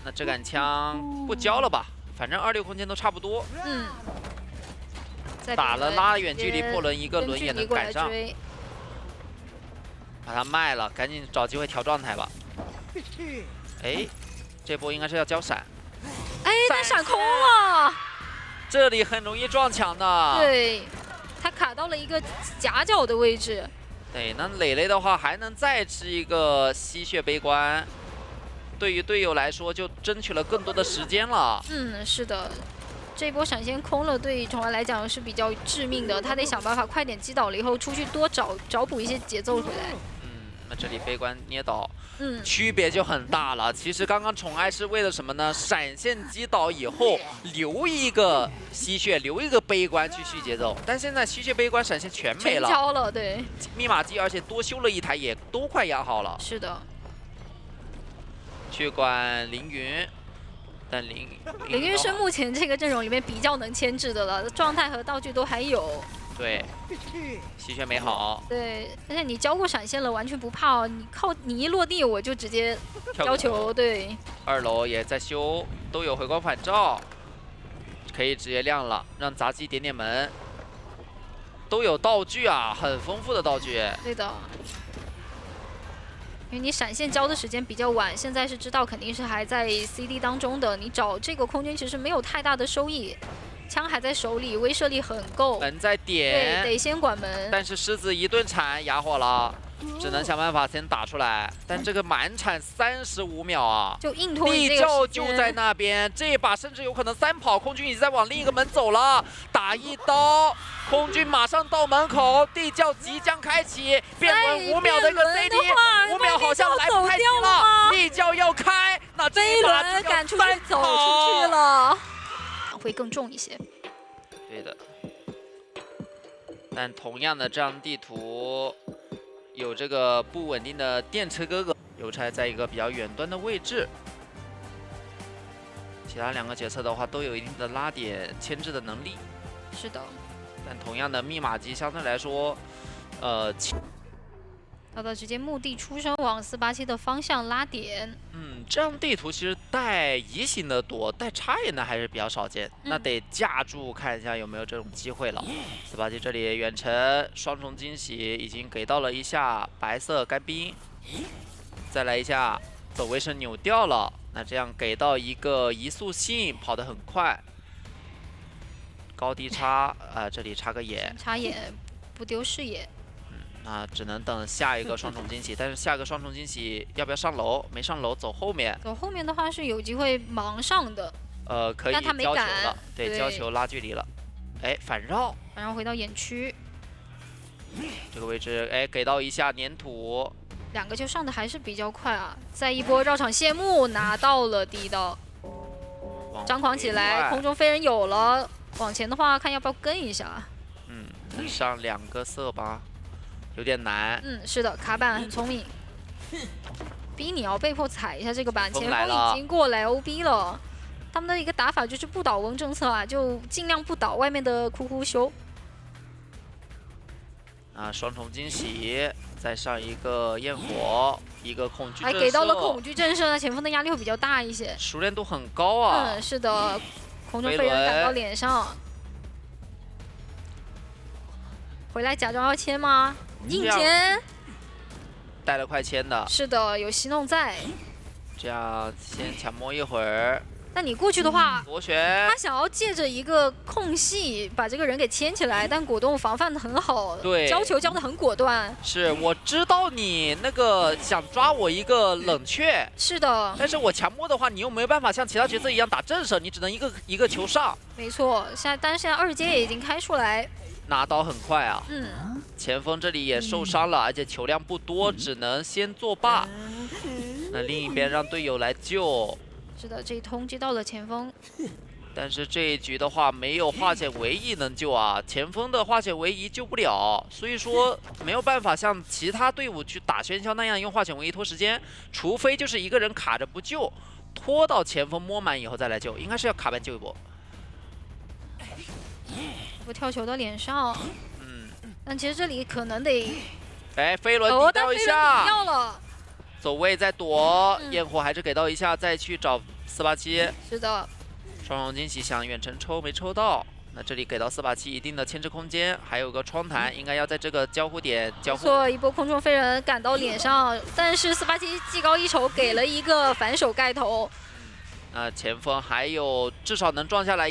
那这杆枪不交了吧？反正26空间都差不多。打了拉远距离破轮，一个轮也能赶上。把它卖了，赶紧找机会调状态吧。哎，这波应该是要交闪。哎，但闪空了。这里很容易撞墙的。对，他卡到了一个夹角的位置。对，那磊磊的话还能再吃一个吸血悲观，对于队友来说就争取了更多的时间了。是的，这波闪现空了，对宠爱来讲是比较致命的，他得想办法快点击倒了以后出去多找补一些节奏回来。那这里悲观捏倒。区别就很大了。其实刚刚宠爱是为了什么呢？闪现击倒以后留一个吸血，留一个悲观去续节奏。但现在吸血、悲观、闪现全没了，全交了，对。密码机而且多修了1台，也都快压好了。是的。去管凌云，但林云生目前这个阵容里面比较能牵制的了，状态和道具都还有。对，吸血没好。对，而且你交过闪现了，完全不怕哦。你一落地，我就直接交球。对。2楼也在修，都有回光返照，可以直接亮了，让杂技点点门。都有道具啊，很丰富的道具。对的。因为你闪现交的时间比较晚，现在是知道肯定是还在 CD 当中的，你找这个空间其实没有太大的收益。枪还在手里，威慑力很够。门在点，对，得先管门。但是狮子一顿铲哑火了，只能想办法先打出来。但这个满铲35秒啊，就硬拖地窖就在那边，这一把甚至有可能3跑。空军已经在往另一个门走了，打一刀，空军马上到门口，地窖即将开启，变轮5秒的一个 CD，5秒好像来不太及了，地窖要开，那这一把轮赶出去走出去了。会更重一些，对的。但同样的这张地图，有这个不稳定的电车哥哥，邮差在一个比较远端的位置。其他2个角色的话都有一定的拉点牵制的能力。是的。但同样的密码机相对来说，到的直接墓地出生往487的方向拉点。这样地图其实带移形的多，带插眼的还是比较少见，那得架住看一下有没有这种机会了。487这里远程双重惊喜已经给到了一下白色干冰，再来一下走位是扭掉了，那这样给到一个移速性跑得很快，高低差这里插个眼，插眼不丢视野。那只能等下一个双重惊喜，但是下个双重惊喜要不要上楼？没上楼，走后面。走后面的话是有机会盲上的。可以交球了，对，交球拉距离了。哎，反绕回到眼区。这个位置，哎，给到一下粘土。2个球上的还是比较快啊！再一波绕场谢幕，拿到了第1刀。张狂起来，空中飞人有了。往前的话，看要不要跟一下。能上2个色吧。有点难。是的，卡板很聪明，逼你要被迫踩一下这个板。前锋已经过来 OB 了，他们的一个打法就是不倒翁政策啊，就尽量不倒外面的哭哭修。双重惊喜，再上一个焰火，一个恐惧震慑，还给到了恐惧震慑，那前锋的压力会比较大一些，熟练度很高啊。是的，空中飞人赶到脸上，回来假装要签吗？硬签，带了快签的。是的，有息弄在。这样先强摸一会儿。那你过去的话，螺旋，他想要借着一个空隙把这个人给牵起来，但果冻防范的很好，对，交球交的很果断。是，我知道你那个想抓我一个冷却，是的，但是我强摸的话，你又没有办法像其他角色一样打正手，你只能一个球上。没错，但是现在2阶也已经开出来。拿刀很快啊，前锋这里也受伤了，而且球量不多，只能先作罢。那另一边让队友来救。是的，这一通接到了前锋，但是这一局的话没有化险为夷能救啊，前锋的化险为夷救不了，所以说没有办法像其他队伍去打喧嚣那样用化险为夷拖时间，除非就是一个人卡着不救，拖到前锋摸满以后再来救，应该是要卡板救一波。不跳球的脸上，但其实这里可能得，哎，飞轮抵掉一下，要了，走位再躲，焰火还是给到一下，再去找487。是的，双重惊喜想远程抽没抽到，那这里给到487一定的牵制空间，还有个窗台，应该要在这个交互点交互。错，一波空中飞人赶到脸上，但是487技高一筹给了一个反手盖头。前锋还有至少能撞下来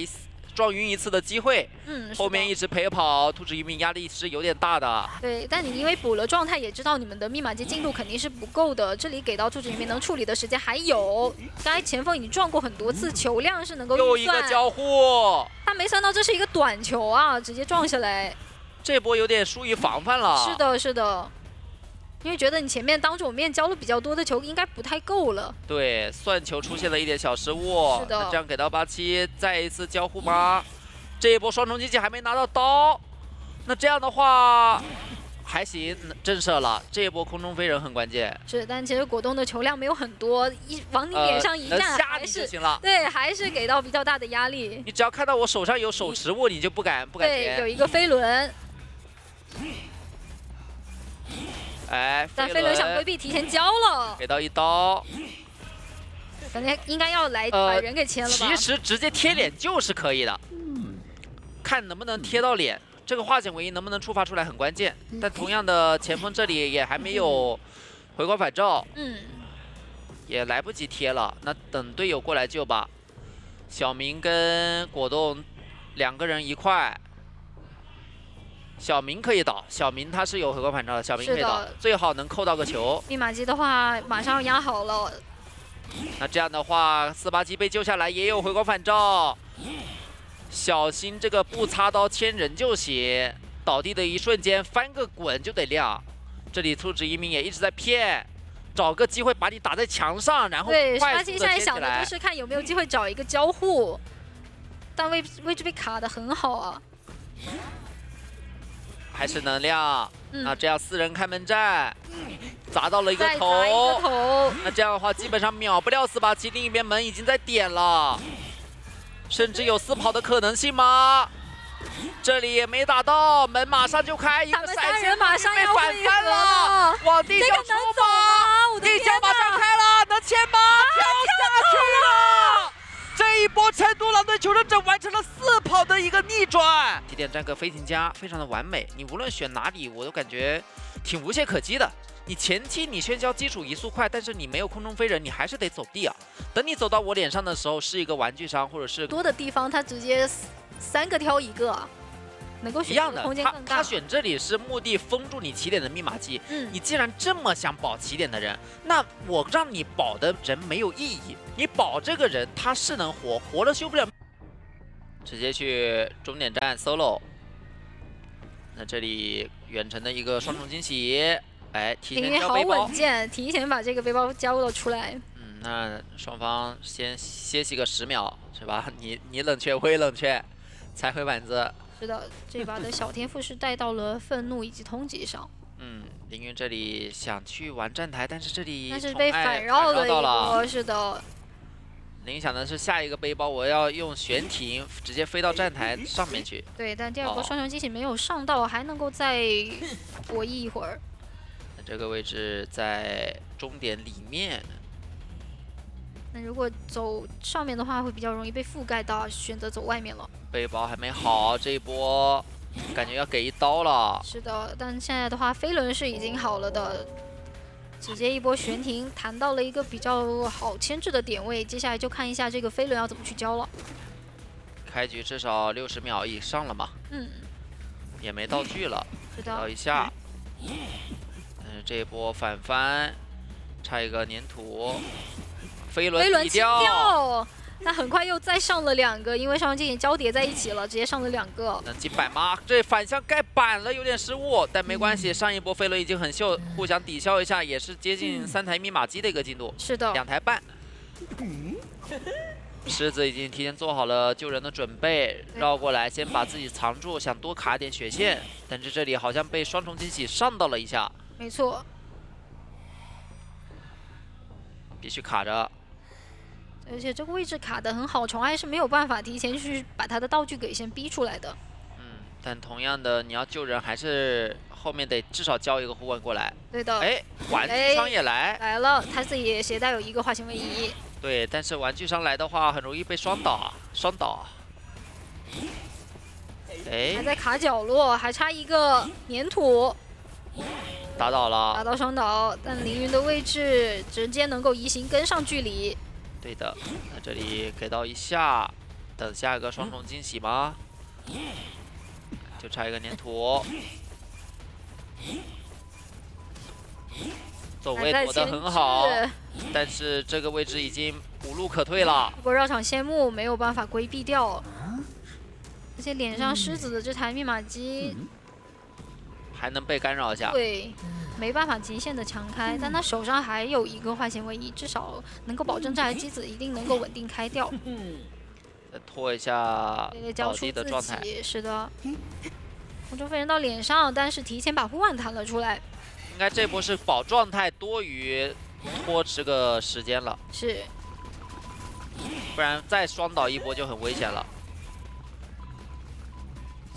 撞晕一次的机会，后面一直陪跑，兔子渔民压力是有点大的。对，但你因为补了状态，也知道你们的密码机进度肯定是不够的。这里给到兔子渔民能处理的时间还有，刚才前锋已经撞过很多次，球量是能够预算。又一个交互，他没算到这是一个短球啊，直接撞下来。这波有点疏于防范了。是的，是的。因为觉得你前面当着我面交了比较多的球，应该不太够了。对，算球出现了一点小失误。是的。那这样给到87，再一次交互吗？这一波双重机器还没拿到刀，那这样的话，还行，震慑了。这一波空中飞人很关键。是，但其实果冻的球量没有很多，往你脸上一能站，吓你就行了。对，还是给到比较大的压力。你只要看到我手上有手持物，你就不敢对，有接。一个飞轮。哎，但飞轮想规避，提前交了，给到一刀。感觉应该要来把人给签了吧？其实直接贴脸就是可以的，看能不能贴到脸。这个化险为夷能不能触发出来很关键。但同样的，前锋这里也还没有回光返照，也来不及贴了。那等队友过来救吧。小明跟果冻2个人一块。小明可以倒，小明他是有回光返照的，小明可以倒，最好能扣到个球。密码机的话，马上要压好了。那这样的话，487被救下来，也有回光返照。小心这个不擦刀牵人就行，倒地的一瞬间翻个滚就得亮。这里兔子一鸣也一直在骗，找个机会把你打在墙上，然后对快速，1877现在想的的就是看有没有机会找一个交互，但位置被卡得很好啊。还是能量。那这样4人开门战，砸到了一个头。再砸一个头。那这样的话，基本上秒不掉487，另一边门已经在点了，甚至有4跑的可能性吗？这里也没打到，门马上就开，一个闪现马上被反翻了，往地上出吗？地脚马上开了，能签吗？跳下去了！这一波成都狼队求生者完成了4跑的一个逆转，起点战个飞行家非常的完美，你无论选哪里，我都感觉挺无懈可击的。你前期你喧嚣基础移速快，但是你没有空中飞人，你还是得走地啊。等你走到我脸上的时候，是一个玩具伤或者是多的地方，他直接3个挑1个，能够选择空间更大。他选这里是目的封住你起点的密码机。你既然这么想保起点的人，那我让你保的人没有意义。你保这个人，他是能活，活了修不了。直接去终点站 solo。那这里远程的一个双重惊喜。哎，提前交背包，好稳健，提前把这个背包交了出来。那双方先歇息个10秒，是吧？你冷却，我也冷却，才回板子。是的，这把的小天赋是带到了愤怒以及通缉上。凌云这里想去玩站台，但是这里被反绕了一波，是的。凌想的是下一个背包，我要用悬停直接飞到站台上面去。对，但第2波双重惊喜没有上到，还能够再博弈一会儿。这个位置在终点里面。那如果走上面的话，会比较容易被覆盖到，选择走外面了。背包还没好，这一波感觉要给一刀了。是的，但现在的话，飞轮是已经好了的，直接一波悬停，弹到了一个比较好牵制的点位。接下来就看一下这个飞轮要怎么去交了。开局至少60秒以上了嘛？也没道具了。是的。倒一下。这一波反翻，差一个粘土，飞轮清掉，那很快又再上了2个，因为双重惊喜交叠在一起了，直接上了2个。能进板吗？这反向盖板了，有点失误，但没关系，上一波飞轮已经很秀，互相抵消一下，也是接近3台密码机的一个进度。是的， 2台半。狮子已经提前做好了救人的准备，绕过来先把自己藏住，想多卡点血线，但是这里好像被双重惊喜上到了一下。没错，必须卡着。而且这个位置卡得很好，虫爱是没有办法提前去把他的道具给先逼出来的。但同样的，你要救人，还是后面得至少交一个护腕过来。对的。哎，玩具商也来了，他自己也携带有1个化形位移。对，但是玩具商来的话，很容易被双倒。哎，还在卡角落，还差1个粘土。打倒了，打到双倒，但凌云的位置直接能够移形跟上距离。对的，那这里给到一下，等下一个双重惊喜吗？就差一个粘土，走位躲得很好，但是这个位置已经无路可退了。不过绕场谢幕没有办法规避掉，而且脸上狮子的这台密码机。还能被干扰一下，对，没办法极限的强开，但他手上还有1个化形位移，至少能够保证这台机子一定能够稳定开掉。再拖一下倒地的状态。是的。空中飞人到脸上，但是提前把护腕弹了出来。应该这波是保状态多于拖这个时间了，是，不然再双倒一波就很危险了。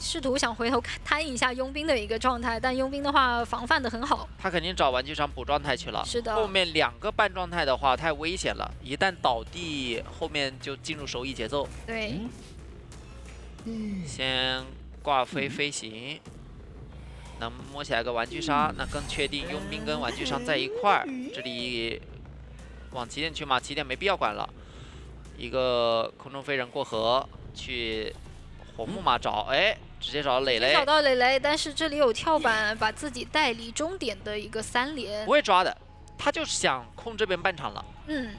试图想回头摊一下佣兵的一个状态，但佣兵的话防范的很好。他肯定找玩具商补状态去了。是的，后面2个半状态的话太危险了，一旦倒地，后面就进入手艺节奏。对，先挂飞行，能摸起来个玩具杀，那更确定佣兵跟玩具商在一块儿。这里往起点去嘛，起点没必要管了。一个空中飞人过河去火木马找，哎，直接找到磊磊，找到磊磊，但是这里有跳板，把自己带离终点的一个3连不。会抓的，他就是想控这边半场了。嗯，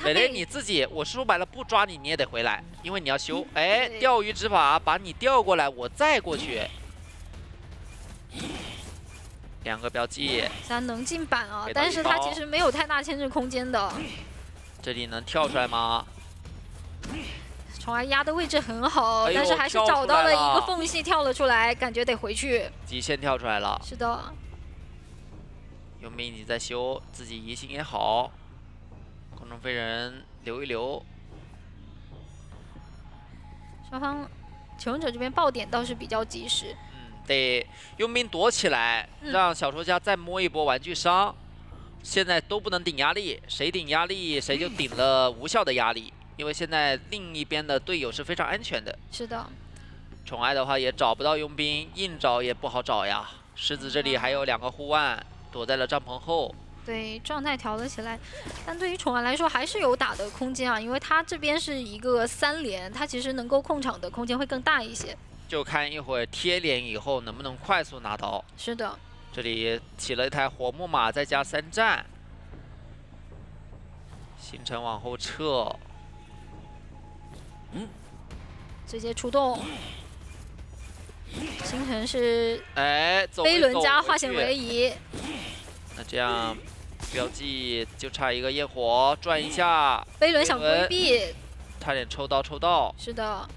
磊磊你自己，我说白了不抓你，你也得回来，因为你要修。哎，钓鱼执法把你调过来，我再过去。2个标记，他能进板啊，给到但是他一包其实没有太大牵制空间的。这里能跳出来吗？宠儿压的位置很好，哎呦但是还是找到了一个缝隙跳了出来，感觉得回去。极限跳出来了。是的，佣兵已经在修，自己移形也好，空中飞人留一留。双方求生者这边爆点倒是比较及时。得佣兵躲起来，让小说家再摸一波玩具商。现在都不能顶压力，谁顶压力谁就顶了无效的压力，因为现在另一边的队友是非常安全的。是的，宠爱的话也找不到佣兵，硬找也不好找呀。狮子这里还有2个护腕，躲在了帐篷后。对，状态调了起来，但对于宠儿来说还是有打的空间啊，因为他这边是一个3连，他其实能够控场的空间会更大一些。就看一会儿贴脸以后能不能快速拿刀。是的，这里起了一台火木马，再加3战，星辰往后撤，直接出动。星辰是哎，飞轮加化险险为夷。那这样标记就差一个焰火转一下，飞轮想规避，差点抽到。是的。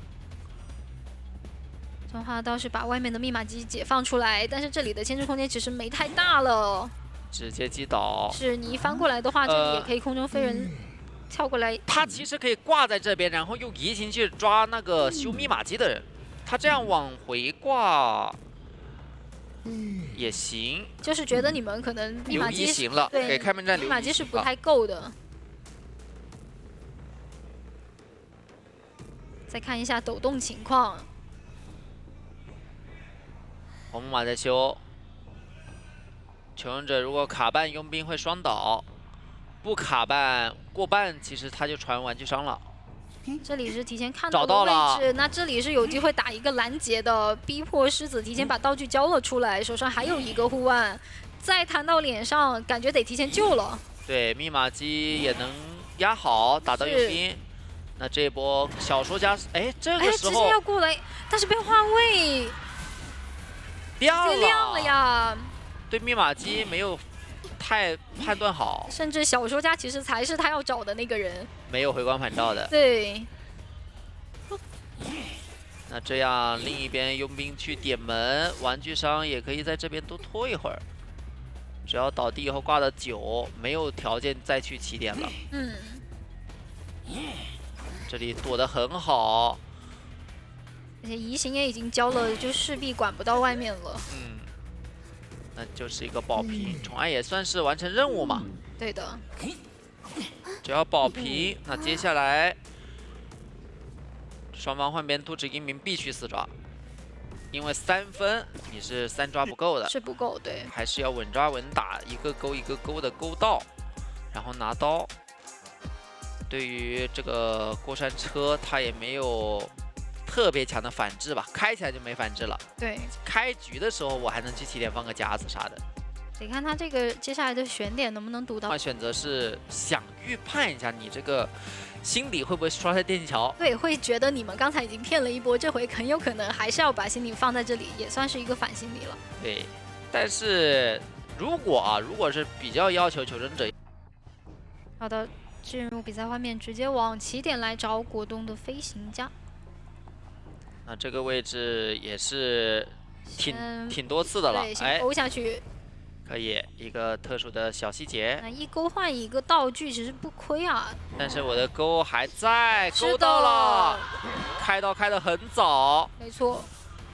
中华倒是把外面的密码机解放出来，但是这里的牵制空间其实没太大了。直接击倒。是你一翻过来的话，这里也可以空中飞人跳过来。他其实可以挂在这边，然后用移形去抓那个修密码机的人。他这样往回挂，也行。就是觉得你们可能密码机留移形了，对，给开门战留密码机是不太够的。再看一下抖动情况。红木马在修，求生者如果卡半佣兵会双倒，不卡半过半，其实他就传玩具商了。这里是提前看找到的到位置，那这里是有机会打一个拦截的，逼迫狮子提前把道具交了出来，手上还有一个护腕，再弹到脸上，感觉得提前救了。对，密码机也能压好，打到佣兵。那这一波小说家，哎，这个时候直接要过来，但是被换位。亮了，亮了呀！对密码机没有太判断好，甚至小说家其实才是他要找的那个人，没有回光返照的。对。那这样另一边佣兵去点门，玩具商也可以在这边多拖一会儿。只要倒地以后挂的9，没有条件再去起点了。这里躲得很好。而且移形也已经交了，就势必管不到外面了。那就是一个保平，宠爱也算是完成任务嘛。对的。只要保平，那接下来双方换边突指英明必须4抓，因为3分你是3抓不够的，是不够，对，还是要稳抓稳打，一个勾一个勾的勾到，然后拿刀。对于这个过山车，它也没有特别强的反制吧，开起来就没反制了。对，开局的时候我还能去起点放个夹子啥的。得看他这个接下来的选点能不能堵到。换选择是想预判一下你这个心理会不会刷在电信桥。对，会觉得你们刚才已经骗了一波，这回很有可能还是要把心理放在这里，也算是一个反心理了。对，但是如果是比较要求求生者，好的，进入比赛画面，直接往起点来找果冻的飞行家。那这个位置也是先挺多次的了，对，先哎，勾下去。可以一个特殊的小细节。那一勾换一个道具，其实不亏啊。但是我的钩还在，是的勾到了，开刀开得很早。没错，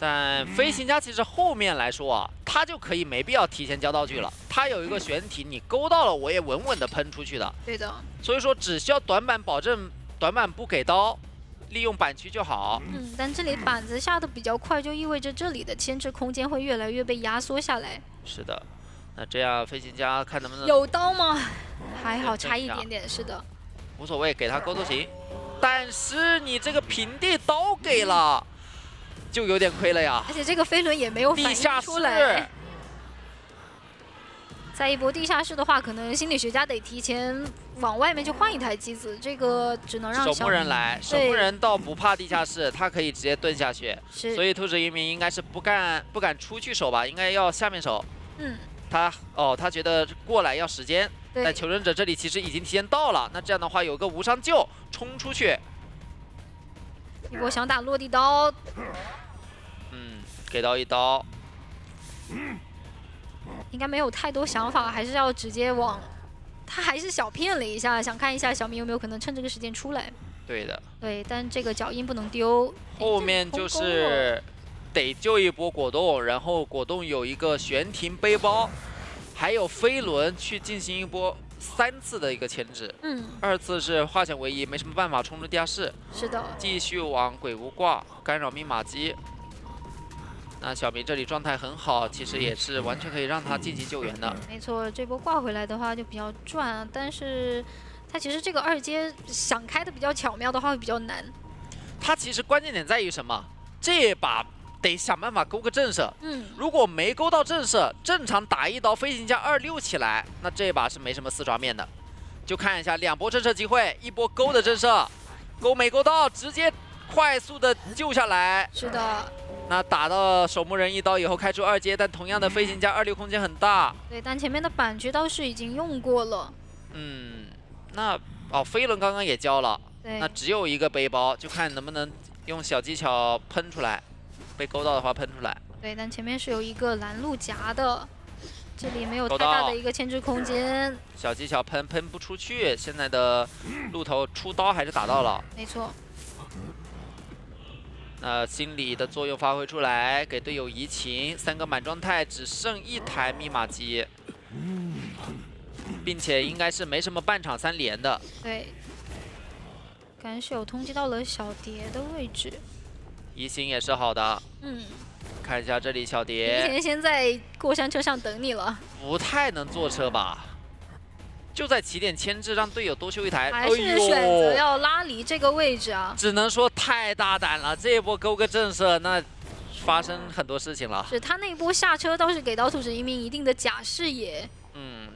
但飞行家其实后面来说啊，他就可以没必要提前交道具了。他有一个悬体，你勾到了，我也稳稳的喷出去的。对的。所以说只需要短板保证短板不给刀，利用板区就好。但这里板子下的比较快，就意味着这里的牵制空间会越来越被压缩下来。是的，那这样飞行家看能不能有刀吗？还好，认真一下差一点点。是的，无所谓，给他勾都行。但是你这个平地刀给了，就有点亏了呀。而且这个飞轮也没有反地下应出室来。再一波地下室的话，可能心理学家得提前往外面去换一台机子，这个只能让守小墓人来，守墓人倒不怕地下室，他可以直接蹲下去。是，所以兔子移民应该是不敢出去守吧，应该要下面守。他觉得过来要时间，但对，求生者这里其实已经提前到了，那这样的话有个无伤救冲出去，一波想打落地刀，给到一刀，应该没有太多想法，还是要直接往。他还是小骗了一下，想看一下小明有没有可能趁这个时间出来。对的，对，但这个脚印不能丢。后面就是得救一波果冻，然后果冻有一个悬停背包，还有飞轮去进行一波3次的一个牵制。2次是化险为夷，没什么办法冲出地下室。是的，继续往鬼屋挂，干扰密码机。那小明这里状态很好，其实也是完全可以让他进行救援的。没错，这波挂回来的话就比较赚，但是他其实这个2阶想开的比较巧妙的话会比较难。他其实关键点在于什么？这把得想办法勾个震慑。如果没勾到震慑，正常打一刀飞行家26起来，那这把是没什么4抓面的。就看一下2波震慑机会，一波勾的震慑，勾没勾到，直接快速的救下来。是的。那打到守墓人一刀以后开出2阶，但同样的飞行家26空间很大。对，但前面的板区倒是已经用过了。那飞轮刚刚也交了，对，那只有一个背包，就看能不能用小技巧喷出来，被勾到的话喷出来。对，但前面是有一个拦路夹的，这里没有太大的一个牵制空间。小技巧喷不出去，现在的路头出刀还是打到了。没错。心理的作用发挥出来，给队友移情，3个满状态，只剩1台密码机，并且应该是没什么半场3连的。对，感觉是有通缉到了小蝶的位置，移形也是好的。看一下这里小蝶，提前先在过山车上等你了，不太能坐车吧？就在起点牵制，让队友多修一台，还是选择要拉离这个位置啊？只能说太大胆了，这一波勾个震慑，那发生很多事情了。是他那一波下车倒是给到兔子移民一定的假视野，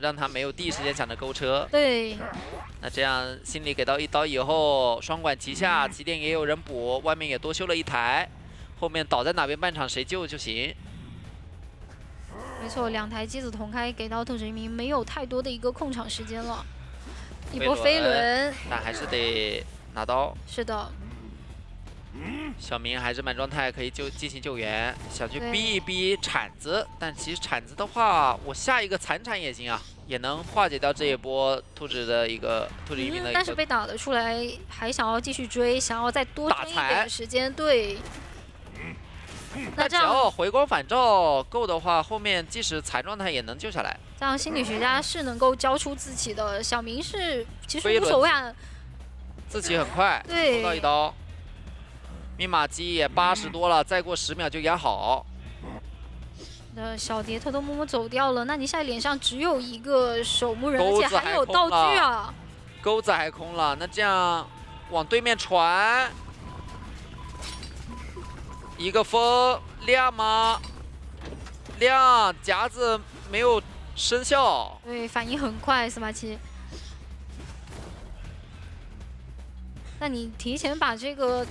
让他没有第一时间想着勾车。对，那这样心里给到一刀以后，双管齐下，起点也有人补，外面也多修了一台，后面倒在哪边半场谁救就行。没错，2台机子同开，给到兔子移民没有太多的一个控场时间了。一波飞轮，但还是得拿刀。是的。小明还是满状态，可以进行救援，想去逼一逼铲子，但其实铲子的话，我下一个残铲也行啊，也能化解掉这一波兔子移民的一个。但是被打得出来，还想要继续追，想要再多追一点的时间，对。那只要回光返照够的话，后面即使残状态也能救下来。这样心理学家是能够交出自己的，小明是其实无所谓啊，自己很快，对，勾到一刀。密码机也80多了，再过10秒就压好。小蝶偷偷摸摸走掉了，那你现在脸上只有一个守墓人，而且还有道具啊。钩子还空了，那这样往对面传。一个风亮吗？亮，夹子没有生效。对，反应很快，司马七。那你提前把这个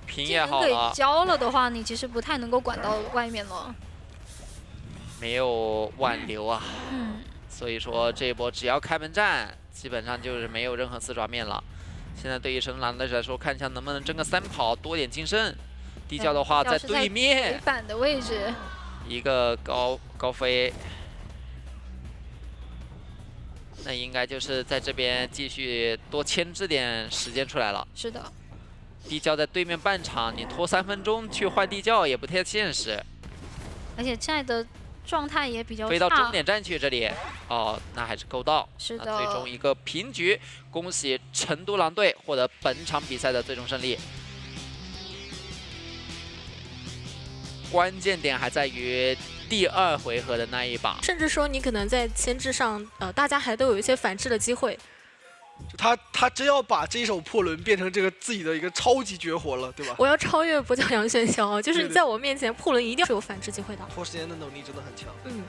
屏也好给了，交了的话，你其实不太能够管到外面了。没有挽留啊。所以说这一波只要开门战，基本上就是没有任何4抓面了。现在对于神狼的来说，看一下能不能争个3跑，多点金身。地窖的话在对尾面板的位置，一个高飞，那应该就是在这边继续多牵制点时间出来了。是的，地窖在对面半场，你拖3分钟去换地窖也不太现实。而且现在的状态也比较差。飞到终点站去这里，哦，那还是够到。是的，那最终一个平局，恭喜成都狼队获得本场比赛的最终胜利。关键点还在于第2回合的那一把，甚至说你可能在牵制上，大家还都有一些反制的机会。他真要把这一手破轮变成这个自己的一个超级绝活了，对吧？我要超越不叫杨轩霄，就是对对在我面前破轮一定是有反制机会的。拖时间的能力真的很强。嗯，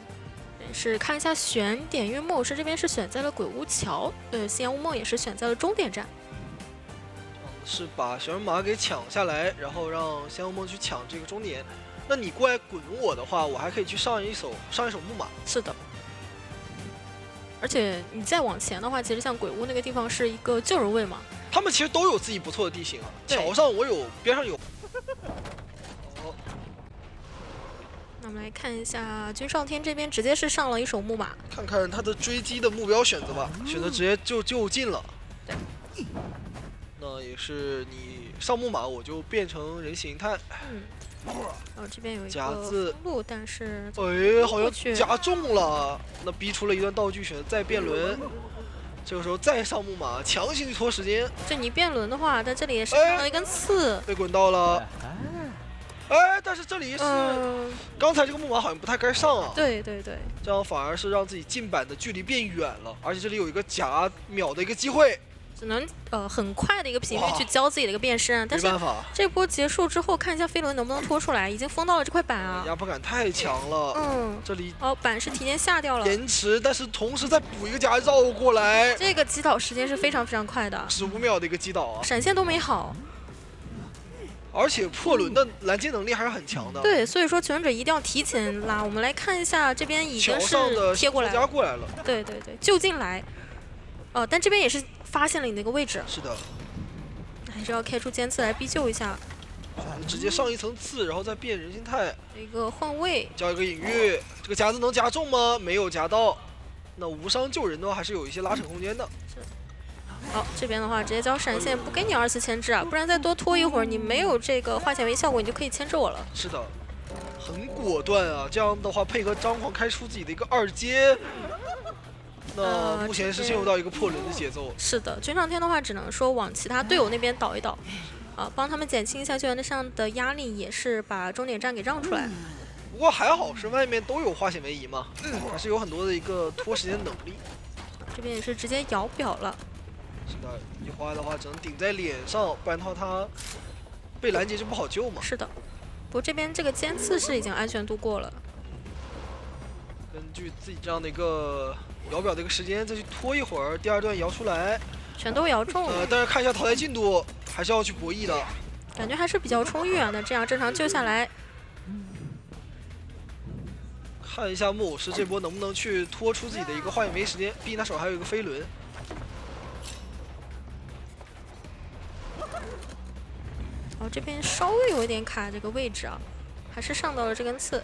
是看一下选点，因为莫老师这边是选在了鬼屋桥，夕阳无梦也是选在了终点站。是把小人马给抢下来，然后让仙无梦去抢这个终点。那你过来滚我的话，我还可以去上一手木马。是的。而且你再往前的话，其实像鬼屋那个地方是一个救人位嘛。他们其实都有自己不错的地形啊。对桥上我有，边上有。哦，那我们来看一下君上天这边直接是上了一手木马，看看他的追击的目标选择吧，选择直接就近了。对。那也是你上木马，我就变成人形态。嗯。然后这边有一夹个子封路，但是哎，好像夹中了，那逼出了一段道具，选择再变轮。这个时候再上木马，强行去拖时间。就你变轮的话，在这里也是上了一根刺，被滚到了。哎，但是这里是刚才这个木马好像不太该上啊。对对对，这样反而是让自己近板的距离变远了，而且这里有一个夹秒的一个机会。只能很快的一个频率去教自己的一个变身，但是没办法，这波结束之后，看一下飞轮能不能拖出来，已经封到了这块板啊，压迫感太强了。嗯，这里板是提前下掉了，延迟，但是同时再补一个夹绕过来，这个击倒时间是非常非常快的，15秒的一个击倒啊，闪现都没好，而且破轮的拦截能力还是很强的。对，所以说求生者一定要提前拉。我们来看一下这边已经是贴过来了，对对对，就近来，但这边也是发现了你的一个位置，是的，还是要开出尖刺来逼救一下，直接上一层刺，然后再变人形态，一个换位，交一个隐喻，这个夹子能夹中吗？没有夹到，那无伤救人的话还是有一些拉扯空间的。好，这边的话直接交闪现，不给你2次牵制啊，不然再多拖一会儿，你没有这个化纤维效果，你就可以牵制我了。是的，很果断啊，这样的话配合张狂开出自己的一个2阶。那目前是进入到一个破轮的节奏。是的，君上天的话只能说往其他队友那边倒一倒，帮他们减轻一下救援上的压力，也是把终点站给让出来。不过还好是外面都有化险为夷嘛，还是有很多的一个拖时间能力。这边也是直接摇表了。是的，一花的话只能顶在脸上，不然的话他被拦截就不好救嘛。是的，不过这边这个尖刺是已经安全度过了。根据自己这样的一个摇表的一个时间，再去拖一会儿，第2段摇出来，全都摇中了。但是看一下淘汰进度，还是要去博弈的，感觉还是比较充裕啊。那这样正常救下来，看一下木偶师这波能不能去拖出自己的一个化险为夷时间，毕竟他手还有一个飞轮。这边稍微有一点卡这个位置啊，还是上到了这根刺。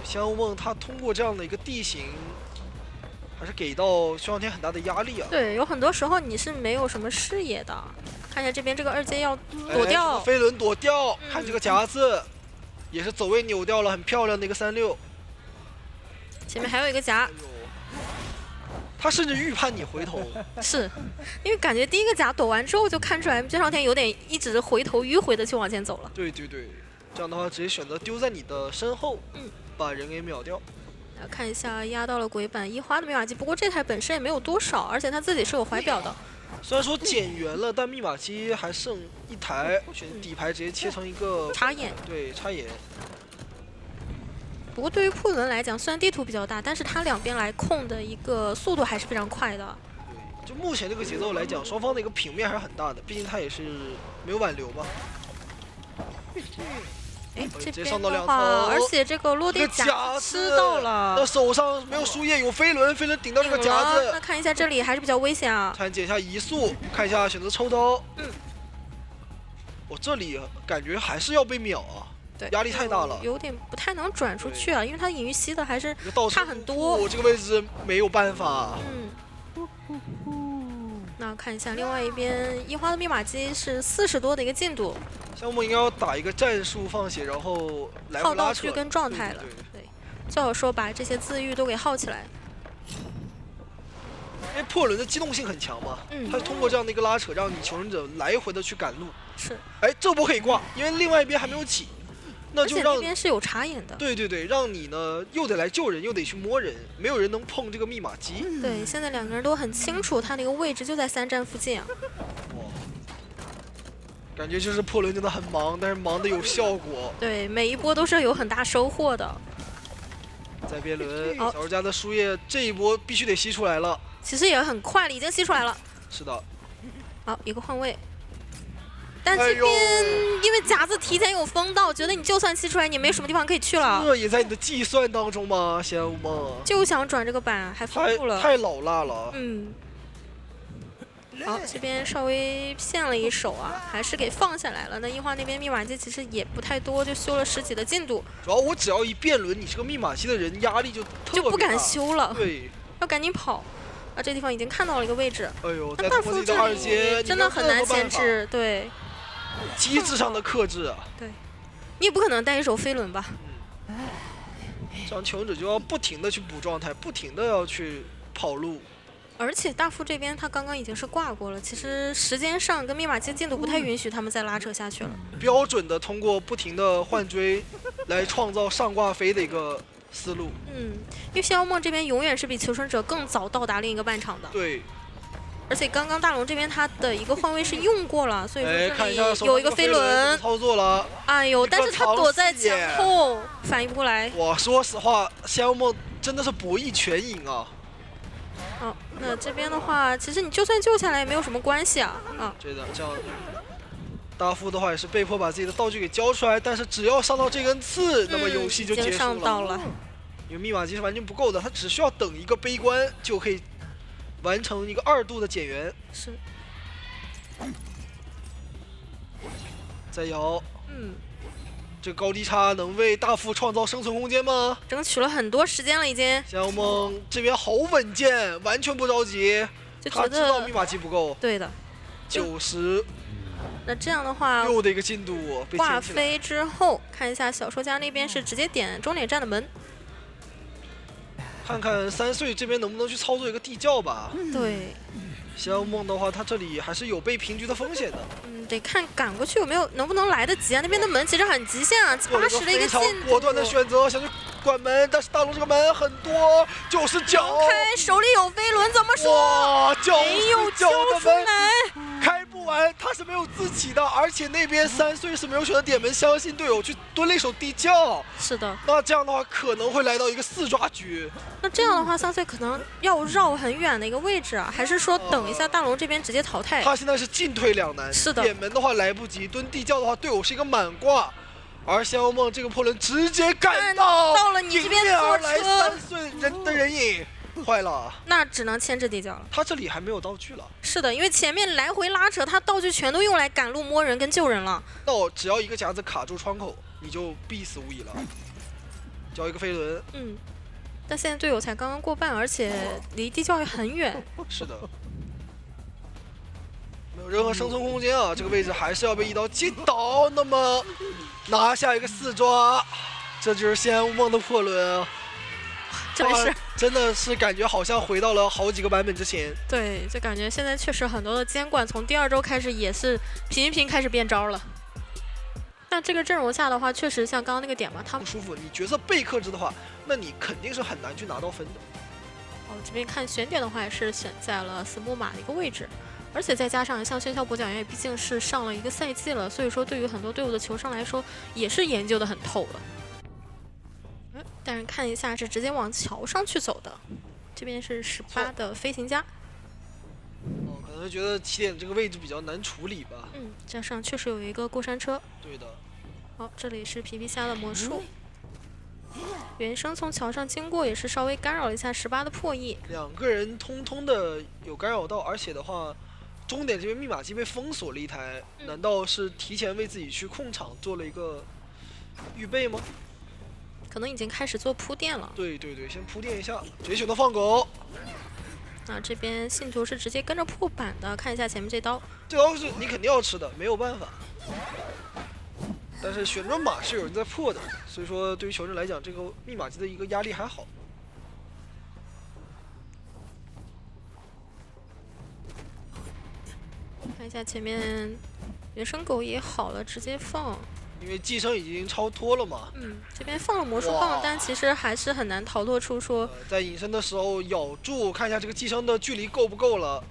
香雾梦他通过这样的一个地形，还是给到轩辕天很大的压力啊。对，有很多时候你是没有什么视野的。看一下这边这个2阶要躲掉，飞轮躲掉，看这个夹子，也是走位扭掉了，很漂亮的一个36。前面还有一个夹。他甚至预判你回头，是因为感觉第一个夹躲完之后就看出来君上天有点一直回头迂回的去往前走了。对对对，这样的话直接选择丢在你的身后，把人给秒掉。来看一下压到了鬼板一花的密码机，不过这台本身也没有多少，而且他自己是有怀表的。虽然说减员了，但密码机还剩1台，选底牌直接切成一个插眼。对，插眼。不过对于库伦来讲，虽然地图比较大，但是他两边来控的一个速度还是非常快的。对，就目前这个节奏来讲，双方的一个平面还是很大的，毕竟他也是没有挽留嘛。哎，这边的话，而且这个落地夹吃到了，那手上没有输液，有飞轮，飞轮顶到这个夹子。那看一下这里还是比较危险啊。看减一下移速，看一下选择抽刀。我这里感觉还是要被秒啊，对，压力太大了，有点不太能转出去啊，因为他隐喻吸的还是这个倒差很多。这个位置没有办法。那看一下另外一边，樱花的密码机是40多的一个进度，项目应该要打一个战术放血，然后来回拉扯耗道具跟状态了。对，最好说把这些自愈都给耗起来。因为破轮的机动性很强嘛，它通过这样的一个拉扯，让你求生者来回的去赶路。是，哎，这波可以挂，因为另外一边还没有起，那就让那边是有插眼的。对，让你呢又得来救人，又得去摸人，没有人能碰这个密码机。对，现在两个人都很清楚，他那个位置就在3站附近啊。哇，感觉就是破轮真的很忙，但是忙的有效果。对，每一波都是有很大收获的。在边轮，小周家的输液这一波必须得吸出来了。其实也很快了，已经吸出来了。是的。好，一个换位。但这边因为夹子提前有封到，觉得你就算吸出来，你没什么地方可以去了。这也在你的计算当中吗，仙无梦？就想转这个板，还封住了。太老辣了。好，这边稍微骗了一手啊，还是给放下来了。那樱花那边密码机其实也不太多，就修了10几的进度。主要我只要一变轮，你这个密码机的人压力就不敢修了。对，要赶紧跑。啊，这地方已经看到了一个位置。哎呦，那大副这里真的很难牵制，对。机制上的克制啊。对，你也不可能带一手飞轮吧？这样求生者就要不停的去补状态，不停的要去跑路。而且大副这边他刚刚已经是挂过了，其实时间上跟密码机进度不太允许他们再拉扯下去了。标准的通过不停的换追来创造上挂飞的一个思路。因为仙妖梦这边永远是比求生者更早到达另一个半场的。对。而且刚刚大龙这边他的一个换位是用过了，所以说这里有一个飞轮操作了。哎呦，但是他躲在墙后，反应不过来。我说实话，仙妖梦真的是博弈全赢啊。哦，那这边的话，其实你就算救下来也没有什么关系啊。对的，这样大副的话也是被迫把自己的道具给交出来，但是只要上到这根刺，那么游戏就结束了。上到了。因为密码机是完全不够的，他只需要等一个悲观就可以完成一个2度的减员。是。再摇。这高低差能为大副创造生存空间吗？争取了很多时间了，已经。仙妖梦这边好稳健，完全不着急。他知道密码机不够。对的。90。那这样的话，又的一个进度被挂飞之后，看一下小说家那边是直接点终点站的门。看看3岁这边能不能去操作一个地窖吧。对。仙妖梦的话，他这里还是有被平局的风险的。得看赶过去有没有能不能来得及啊？那边的门其实很极限啊，80的一个进度。果断的选择想去关门，但是大龙这个门很多，99。开，手里有飞轮，怎么说？哇，99的门来，开不完，他是没有自起的，而且那边3岁是没有选择点门，相信队友去蹲了一手地窖。是的。那这样的话可能会来到一个4抓局。那这样的话，3岁可能要绕很远的一个位置啊，还是说等一下大龙这边直接淘汰？他现在是进退两难。是的。点门的话来不及，蹲地窖的话队友是一个满挂，而仙妖梦这个破轮直接赶到了你这边而来3岁人的人影，坏了。那只能牵制地窖了。他这里还没有道具了。是的，因为前面来回拉扯，他道具全都用来赶路摸人跟救人了。那我只要一个夹子卡住窗口，你就必死无疑了。交一个飞轮。但现在队友才刚刚过半，而且离地窖也很远。是的。没有任何生存空间啊！这个位置还是要被一刀击倒，那么拿下一个4抓，这就是仙无梦的破轮啊！真的是感觉好像回到了好几个版本之前。对，就感觉现在确实很多的监管从第2周开始也是频频开始变招了。那这个阵容下的话，确实像刚刚那个点嘛，他不舒服。你角色被克制的话，那你肯定是很难去拿到分的。这边看选点的话，也是选在了死木马的一个位置。而且再加上像喧嚣跛脚猿也毕竟是上了一个赛季了，所以说对于很多队伍的求生来说也是研究的很透了。但是看一下是直接往桥上去走的，这边是18的飞行家。可能觉得起点这个位置比较难处理吧。加上确实有一个过山车。对的。好，这里是皮皮虾的魔术。原生从桥上经过，也是稍微干扰了一下18的破译。2个人通通的有干扰到，而且的话，终点这边密码机被封锁了一台，难道是提前为自己去控场做了一个预备吗？可能已经开始做铺垫了。对对对，先铺垫一下，直接选择放狗。那这边信徒是直接跟着破板的，看一下前面这刀。这刀是你肯定要吃的，没有办法。但是旋转马是有人在破的，所以说对于求生来讲，这个密码机的一个压力还好。看一下前面原生狗也好了，直接放。因为寄生已经超脱了嘛。这边放了魔术棒，但其实还是很难逃脱出说。在隐身的时候咬住，看一下这个寄生的距离够不够了。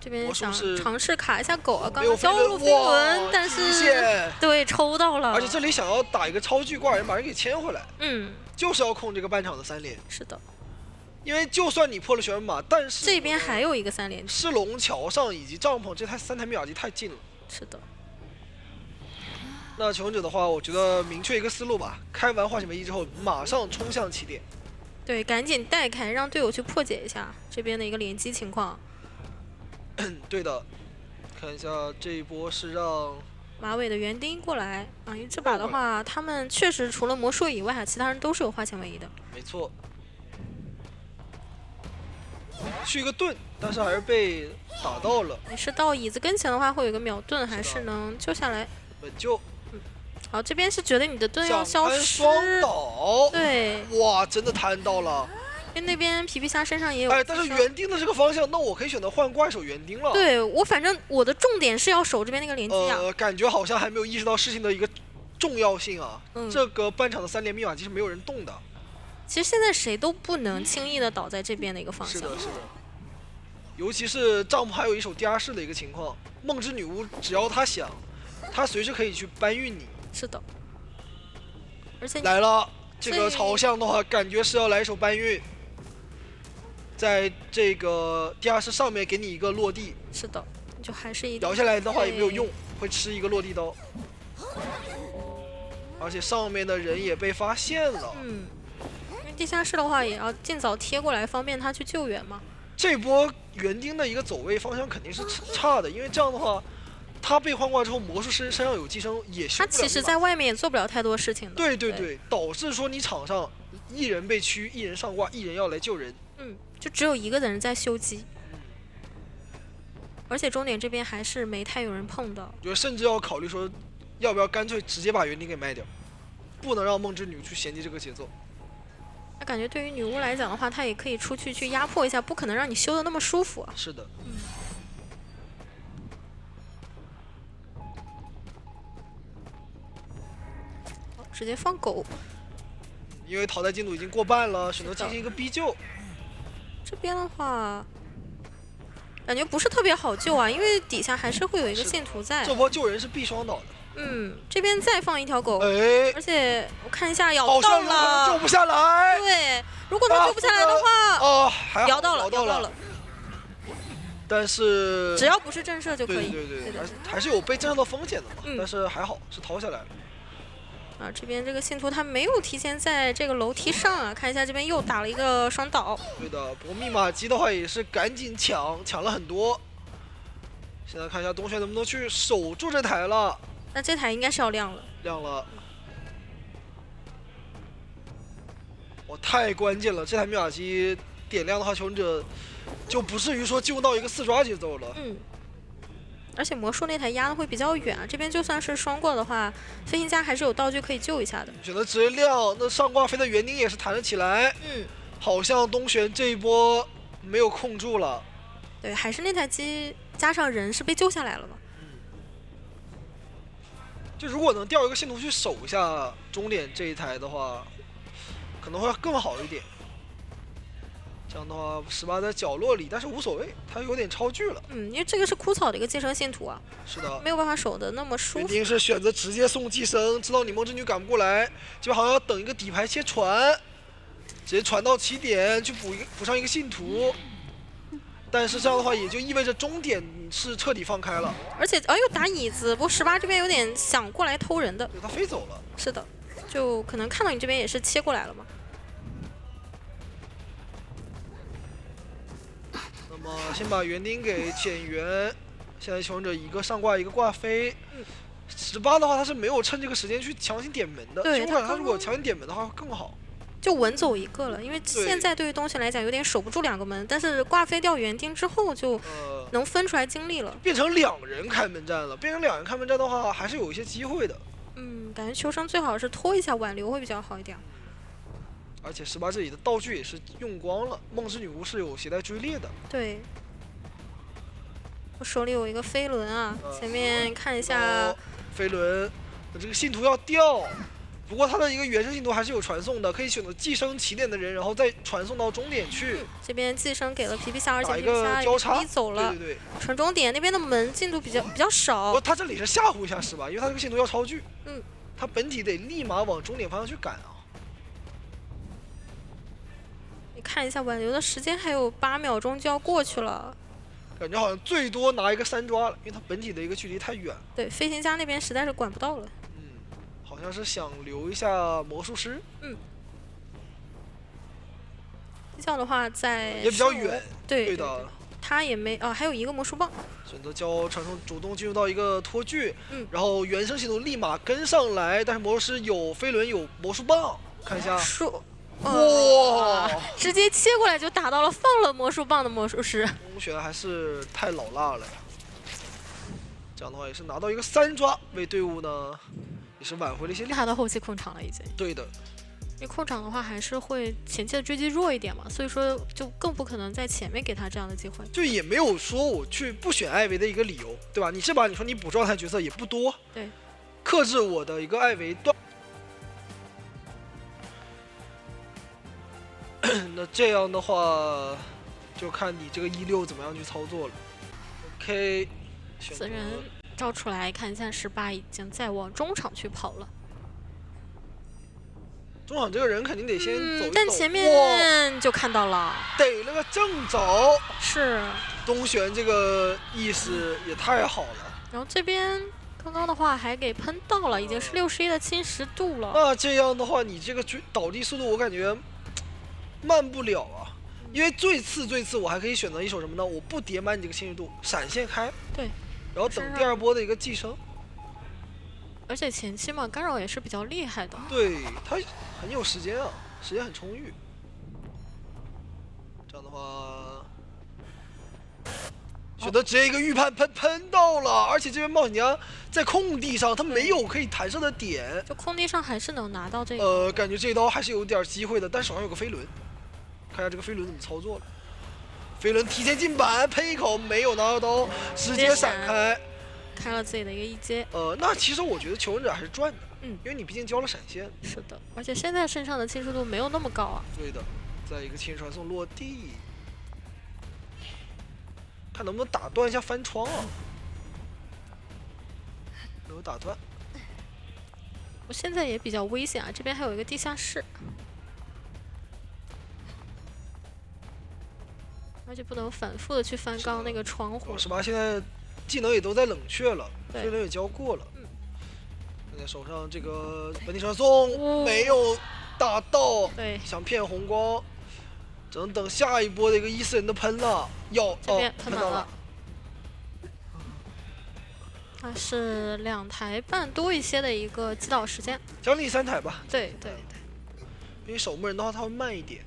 这边想是尝试卡一下狗啊，刚刚交入飞轮，但是对抽到了。而且这里想要打一个超巨挂人，把人给牵回来。就是要控这个半场的3连。是的。因为就算你破了旋转马，但是这边还有一个3连。狮龙桥上以及帐篷这3台密码机太近了。是的。那求生者的话，我觉得明确一个思路吧，开完化险为夷之后，马上冲向起点。对，赶紧带开，让队友去破解一下这边的一个联机情况。对的，看一下这一波是让马尾的园丁过来啊，因为这把的话，他们确实除了魔术以外，其他人都是有化险为夷的。没错。去一个盾，但是还是被打到了。没事，到椅子跟前的话，会有一个秒盾，还是能救下来。稳救。好，这边是觉得你的盾要消失。双倒。对。哇，真的摊到了。因为那边皮皮虾身上也有。但是园丁的这个方向，那我可以选择换怪手园丁了。对我，反正我的重点是要守这边那个联机啊。感觉好像还没有意识到事情的一个重要性啊。这个半场的3连密码机是没有人动的。其实现在谁都不能轻易的倒在这边的一个方向。是的，是的。尤其是帐篷还有一手地下室的一个情况，梦之女巫只要她想，她随时可以去搬运你。是的。而且来了，这个朝向的话，感觉是要来一手搬运，在这个地下室上面给你一个落地。是的，就还是一摇下来的话也没有用，会吃一个落地刀。而且上面的人也被发现了。因为地下室的话也要尽早贴过来，方便他去救援嘛。这波园丁的一个走位方向肯定是差的，因为这样的话，他被换挂之后，魔术师身上有寄生也修不了。他其实在外面也做不了太多事情的。对对对，导致说你场上一人被驱，一人上挂，一人要来救人。就只有一个人在修机。而且终点这边还是没太有人碰的。我觉得甚至要考虑说，要不要干脆直接把园丁给卖掉，不能让梦之女去衔接这个节奏。那感觉对于女巫来讲的话，她也可以出去压迫一下，不可能让你修的那么舒服啊。是的。直接放狗。因为淘汰进度已经过半了，选择进行一个逼救。这边的话，感觉不是特别好救啊，因为底下还是会有一个信徒在。这波救人是必双倒的。这边再放一条狗，而且我看一下咬到了，好像救不下来。对，如果他救不下来的话，摇到了。但是只要不是震慑就可以。对，还是有被震慑的风险的嘛。但是还好是逃下来了。这边这个信徒他没有提前在这个楼梯上啊，看一下这边又打了一个双倒。对的，不过密码机的话也是赶紧抢了很多。现在看一下东玄能不能去守住这台了。那这台应该是要亮了。亮了。哇，太关键了！这台密码机点亮的话，求生者就不至于说进入到一个4抓节奏了。而且魔术那台压的会比较远啊，这边就算是双过的话，飞行家还是有道具可以救一下的。选择直接亮，那上挂飞的园丁也是弹了起来。好像东玄这一波没有控住了。对，还是那台机加上人是被救下来了嘛。就如果能调一个信徒去守一下终点这一台的话，可能会更好一点。这样的话，18在角落里，但是无所谓，他有点超距了。因为这个是枯草的一个寄生信徒啊。是的。没有办法守的那么舒服。园丁是选择直接送寄生，知道你梦之女赶不过来，这边好像要等一个底牌切传，直接传到起点去补上一个信徒。但是这样的话，也就意味着终点是彻底放开了。而且又打椅子，不过18这边有点想过来偷人的。对，他飞走了。是的，就可能看到你这边也是切过来了嘛。那么先把园丁给减员，现在求生者一个上挂一个挂飞。18的话，他是没有趁这个时间去强行点门的。对，我感觉他如果强行点门的话会更好。就稳走一个了，因为现在对于东西来讲有点守不住2个门，但是挂飞掉园丁之后就能分出来精力了。变成2人开门战了，变成2人开门战的话，还是有一些机会的。感觉求生最好是拖一下挽留会比较好一点。而且18这里的道具也是用光了，梦之女巫是有携带追猎的。对。我手里有一个飞轮啊，前面看一下。飞轮，这个信徒要掉。不过他的一个原生信徒还是有传送的，可以选择寄生起点的人，然后再传送到终点去。这边寄生给了皮皮虾，而且皮皮虾交叉逼走了。对，传终点那边的门进度比较少。不，他这里是吓唬一下18，因为他这个信徒要超距。他本体得立马往终点方向去赶啊。你看一下挽留的时间还有8秒钟就要过去了。感觉好像最多拿一个3抓了，因为他本体的一个距离太远。对，飞行家那边实在是管不到了。好像是想留一下魔术师。这样的话在也比较远。对的。他也没还有一个魔术棒。选择交传送，主动进入到一个拖锯。然后原生系统立马跟上来，但是魔术师有飞轮有魔术棒，看一下。哇！直接切过来就打到了放了魔术棒的魔术师。公选还是太老辣了呀。这样的话也是拿到一个3抓，为队伍呢也是挽回了一些力。他的后期控场了已经。对的。因为控场的话还是会前期的追击弱一点嘛，所以说就更不可能在前面给他这样的机会。就也没有说我去不选艾维的一个理由，对吧？你这把你说你补状态角色也不多。对。克制我的一个艾维断。那这样的话，就看你这个16怎么样去操作了。OK， 此人招出来看一下，18已经在往中场去跑了。中场这个人肯定得先走一走，但前面就看到了，逮了个正着。是东玄这个意识也太好了。然后这边刚刚的话还给喷到了，已经是61的侵蚀度了。那这样的话，你这个倒地速度我感觉慢不了啊，因为最次我还可以选择一手什么呢？我不叠满你这个侵蚀度，闪现开，对，然后等第2波的一个寄生。而且前期嘛，干扰也是比较厉害的。对，他很有时间啊，时间很充裕。这样的话，选择直接一个预判喷到了，而且这边冒险家在空地上，他没有可以弹射的点，就空地上还是能拿到这个。感觉这一刀还是有点机会的，但手上有个飞轮，看一下这个飞轮怎么操作了。飞轮提前进板，喷一口没有拿到刀，直接闪开。开了自己的一个一阶。那其实我觉得求生者还是赚的，因为你毕竟交了闪现。是的，而且现在身上的侵蚀度没有那么高啊。对的，再一个轻传送落地，看能不能打断一下翻窗啊？没有打断。我现在也比较危险啊，这边还有一个地下室，而且不能反复的去翻刚刚那个窗户。18现在技能也都在冷却了，飞轮也交过了。现在手上这个本体传送没有打到，对，想骗红光，只能等下一波的一个14人的喷了，这边喷到了。它是2台半多一些的一个击倒时间，奖励3台吧。对，因为守墓人的话，它会慢一点。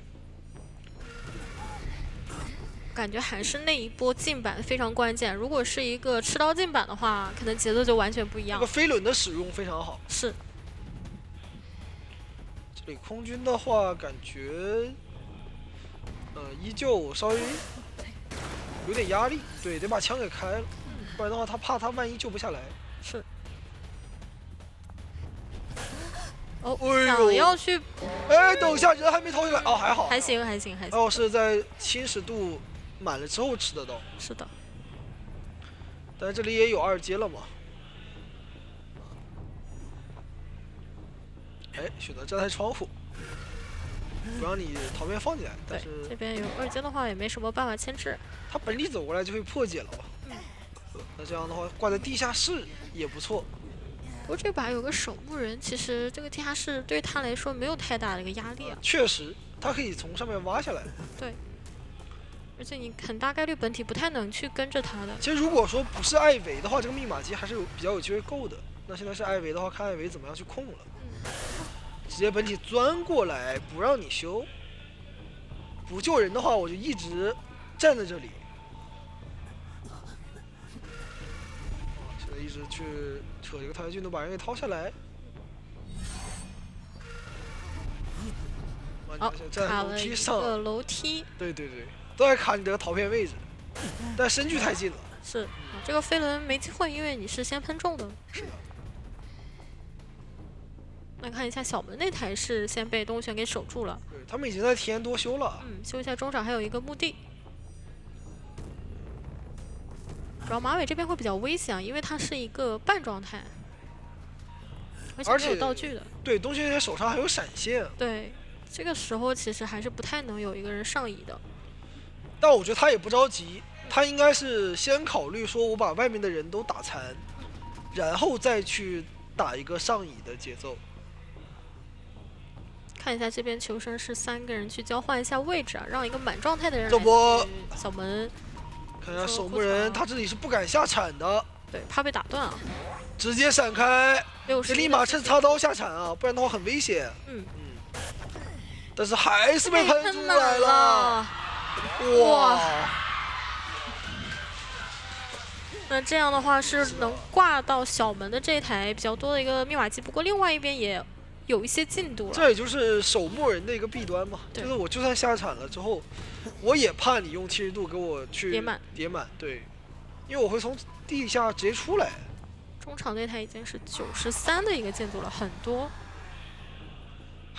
感觉还是那一波进板非常关键。如果是一个持刀进板的话，可能节奏就完全不一样。这个飞轮的使用非常好。是。这里空军的话，感觉依旧稍微有点压力，对，得把枪给开了，不然的话他怕他万一救不下来。是。想要去，等一下，人还没掏下来，还好，还行。是在侵蚀度满了之后吃得到。是的。但是这里也有2阶了嘛。选择这台窗户，不让你桃面放进来。但是这边有2阶的话，也没什么办法牵制。他本体走过来就会破解了。那这样的话，挂在地下室也不错。不过这把有个守墓人，其实这个地下室对他来说没有太大的一个压力啊。确实，他可以从上面挖下来。对。而且你很大概率本体不太能去跟着他的。其实如果说不是艾维的话，这个密码机还是比较有机会够的。那现在是艾维的话，看艾维怎么样去控了。直接本体钻过来，不让你修。不救人的话，我就一直站在这里。现在一直去扯这个太阳镜头，把人给掏下来。哦，卡了一个楼梯。对对对，都在卡你这个逃片位置，但身距太近了。是，这个飞轮没机会，因为你是先喷中的。是的。那看一下小门那台是先被东玄给守住了。对他们已经在提前多修了。修一下中场还有一个墓地。主要马尾这边会比较危险，因为它是一个半状态，而且没有道具的。对，东玄手上还有闪现。对。这个时候其实还是不太能有一个人上移的，但我觉得他也不着急，他应该是先考虑说我把外面的人都打残，然后再去打一个上移的节奏。看一下这边求生是3个人去交换一下位置啊，让一个满状态的人这波小门。看一下守墓人，他这里是不敢下铲的，对，怕被打断啊，直接闪开，立马趁插刀下铲啊，不然的话很危险。但是还是被喷出来了，哇！那这样的话是能挂到小门的这台比较多的一个密码机，不过另外一边也有一些进度了。这也就是守墓人的一个弊端嘛，就是我就算下铲了之后，我也怕你用70度给我去叠满，对，因为我会从地下直接出来。中场那台已经是93的一个进度了，很多。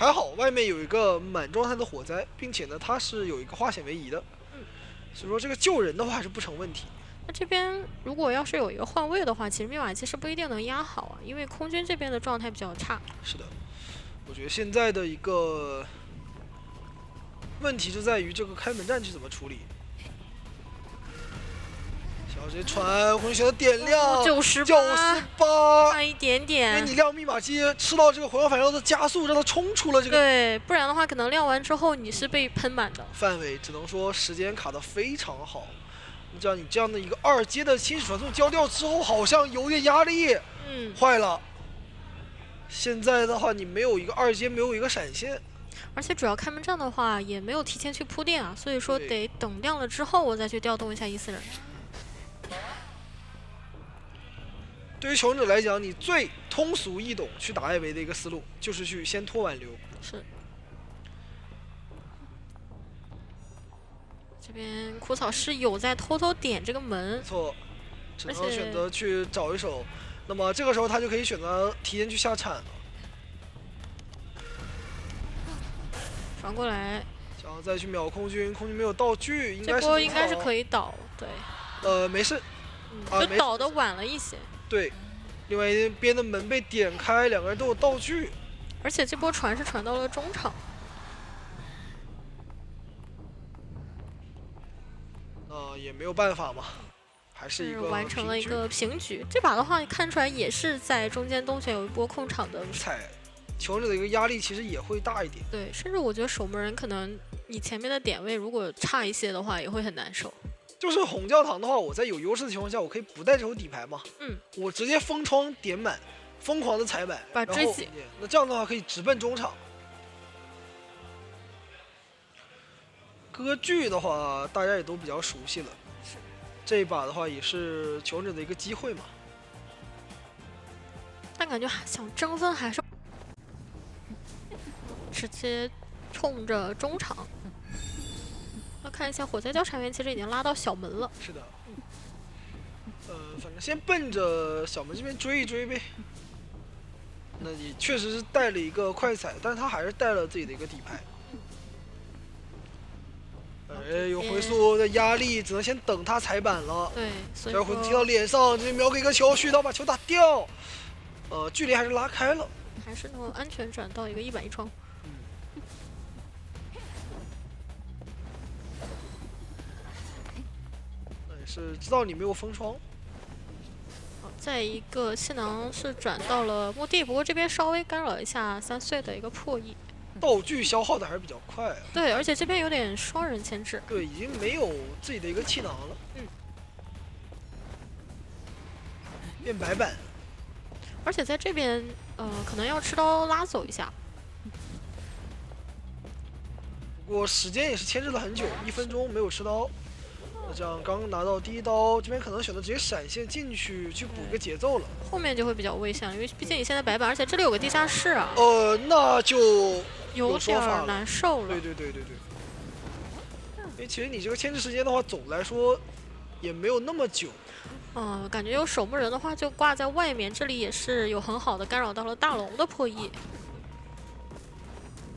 还好外面有一个满状态的火灾，并且呢它是有一个化险为夷的，所以说这个救人的话还是不成问题。那这边如果要是有一个换位的话，其实密码机是不一定能压好啊，因为空军这边的状态比较差。是的，我觉得现在的一个问题就在于这个开门战去怎么处理。直接传混血的点亮98，差一点点。因为你亮密码机吃到这个回光返照的加速，让它冲出了这个。对，不然的话可能亮完之后你是被喷满的。范围只能说时间卡得非常好。你知道你这样的一个2阶的侵蚀传送交掉之后，好像有点压力。坏了。现在的话，你没有一个2阶，没有一个闪现。而且主要开门战的话也没有提前去铺垫啊，所以说得等亮了之后我再去调动一下1-4人。对于求生者来讲，你最通俗易懂去打艾维的一个思路，就是去先拖挽留。是。这边枯草是有在偷偷点这个门。没错，只能选择去找一手。那么这个时候他就可以选择提前去下铲了。传过来。想要再去秒空军，空军没有道具，应该是。这波应该是可以倒，对。没事。就倒的晚了一些。对，另外一边的门被点开，2个人都有道具，而且这波传是传到了中场。也没有办法嘛，还是一个完成了一个平局。这把的话看出来也是在中间东玄有一波控场的踩，求生者的一个压力其实也会大一点。对，甚至我觉得守门人可能你前面的点位如果差一些的话，也会很难受。就是红教堂的话，我在有优势的情况下，我可以不带这手底牌嘛。我直接封窗点满，疯狂的踩满，把追击。那这样的话可以直奔中场。割据的话，大家也都比较熟悉了。这一把的话，也是求生者的一个机会嘛。但感觉想争分还是直接冲着中场。看一下火灾交叉员，其实已经拉到小门了。是的。反正先奔着小门这边追一追呗。那你确实是带了一个快踩，但是他还是带了自己的一个底牌。有回速的压力，只能先等他踩板了。对，所以这回踢到脸上，直接秒给一个球，续刀把球打掉。距离还是拉开了，还是能安全转到一个1板1窗。是知道你没有封窗。再一个气囊是转到了墓地，不过这边稍微干扰一下3岁的一个破译。道具消耗的还是比较快啊。对，而且这边有点双人牵制。对，已经没有自己的一个气囊了。变白板。而且在这边，可能要吃刀拉走一下。不过时间也是牵制了很久，1分钟没有吃刀。那这样刚拿到第一刀，这边可能选择直接闪现进去去补个节奏了。后面就会比较危险，因为毕竟你现在白板，而且这里有个地下室啊。那就有点难受了。对。因为其实你这个牵制时间的话，总的来说也没有那么久。感觉有守墓人的话就挂在外面，这里也是有很好的干扰到了大龙的破译。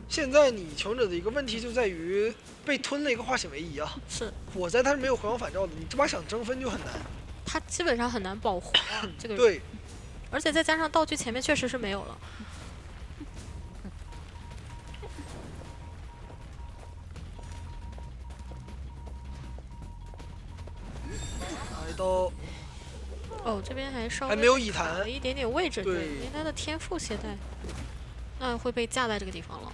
现在你求者的一个问题就在于被吞了一个化险为夷啊。是。火灾它是没有回光返照的，你这把想争分就很难。他基本上很难保活啊，这个人。对。而且再加上道具前面确实是没有了。拿一刀。这边还稍微还没有以弹了一点点位置，对，因为他的天赋携带，那会被架在这个地方了。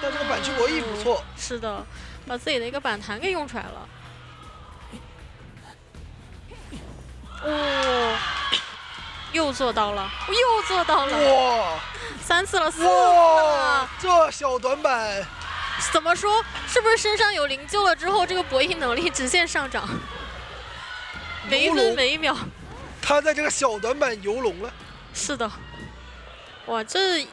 但这个板区博弈不错。是的，把自己的一个板弹给用出来了。又做到了，又做到了！哇，3次了，4次了！这小短板怎么说？是不是身上有灵柩了之后，这个博弈能力直线上涨？每一分每一秒，他在这个小短板游龙了。是的，哇，这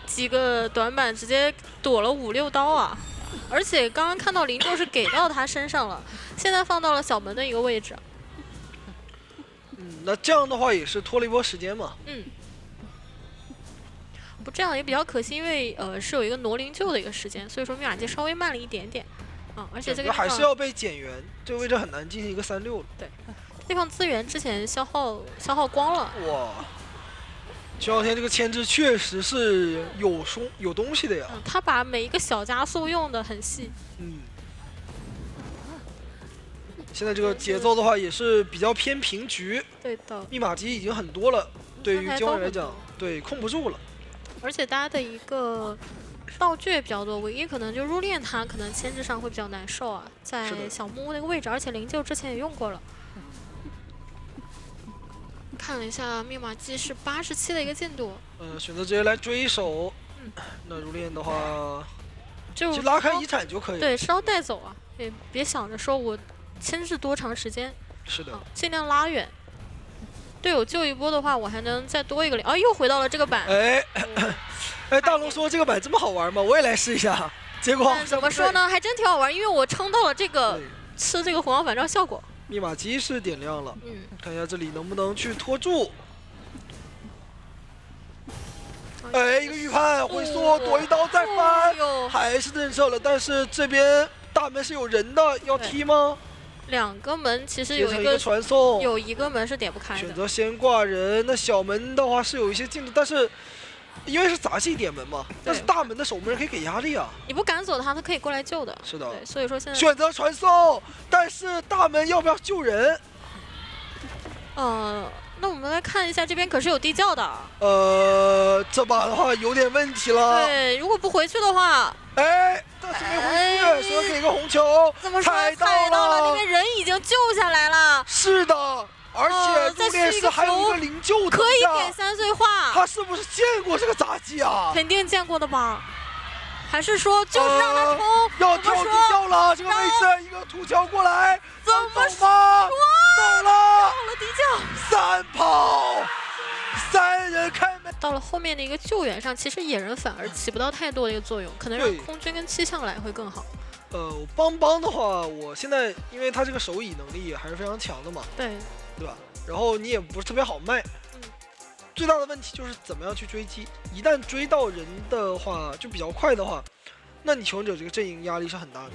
几个短板直接躲了5、6刀啊！而且刚刚看到灵柩是给到他身上了，现在放到了小门的一个位置。那这样的话也是拖了一波时间嘛。不，这样也比较可惜，因为是有一个挪灵柩的一个时间，所以说密码机稍微慢了一点点。而且这个还是要被减员，这个位置很难进行一个3-6了。对，地方资源之前消耗光了。哇，徐昊天这个牵制确实是有东西的呀。他把每一个小加速用的很细。现在这个节奏的话也是比较偏平局。对的。密码机已经很多了，对于交人来讲，对控不住了。而且大家的一个道具也比较多，唯一可能就入殓他可能牵制上会比较难受啊，在小木屋那个位置，而且灵柩之前也用过了。看了一下密码机是87的一个进度。选择直接来追一手。那入殓的话，就拉开遗产就可以。对，是要带走啊，也别想着说我牵制多长时间。是的。尽量拉远。队友救一波的话，我还能再多一个灵。又回到了这个板。大龙说这个板这么好玩吗？我也来试一下。结果怎么说呢？还真挺好玩，因为我撑到了这个吃这个回光返照效果。密码机是点亮了。看一下这里能不能去拖住。一个预判回缩，躲一刀再翻，还是震慑了。但是这边大门是有人的，要踢吗？2个门其实有一个传送，有一个门是点不开的。选择先挂人，那小门的话是有一些进度，但是因为是杂技点门嘛，但是大门的守门人可以给压力啊。你不赶走他，他可以过来救的。是的。对，所以说现在选择传送，但是大门要不要救人？那我们来看一下，这边可是有地窖的。这把的话有点问题了。对，如果不回去的话，但是没回去，说给个红球，怎么说踩到了？那边人已经救下来了。是的，而且入殓师还有一个灵柩，可以点3岁化。他是不是见过这个杂技啊？肯定见过的吧？还是说就是让他冲？要跳地窖了，这个位置一个突敲过来，怎么走吗？走了，到了地窖，3跑，3人开门。到了后面的一个救援上，其实野人反而起不到太多的一个作用，可能让空军跟气象来会更好。邦的话，我现在因为他这个手椅能力还是非常强的嘛，对吧？然后你也不是特别好卖。最大的问题就是怎么样去追击，一旦追到人的话，就比较快的话，那你求生者这个阵营压力是很大的。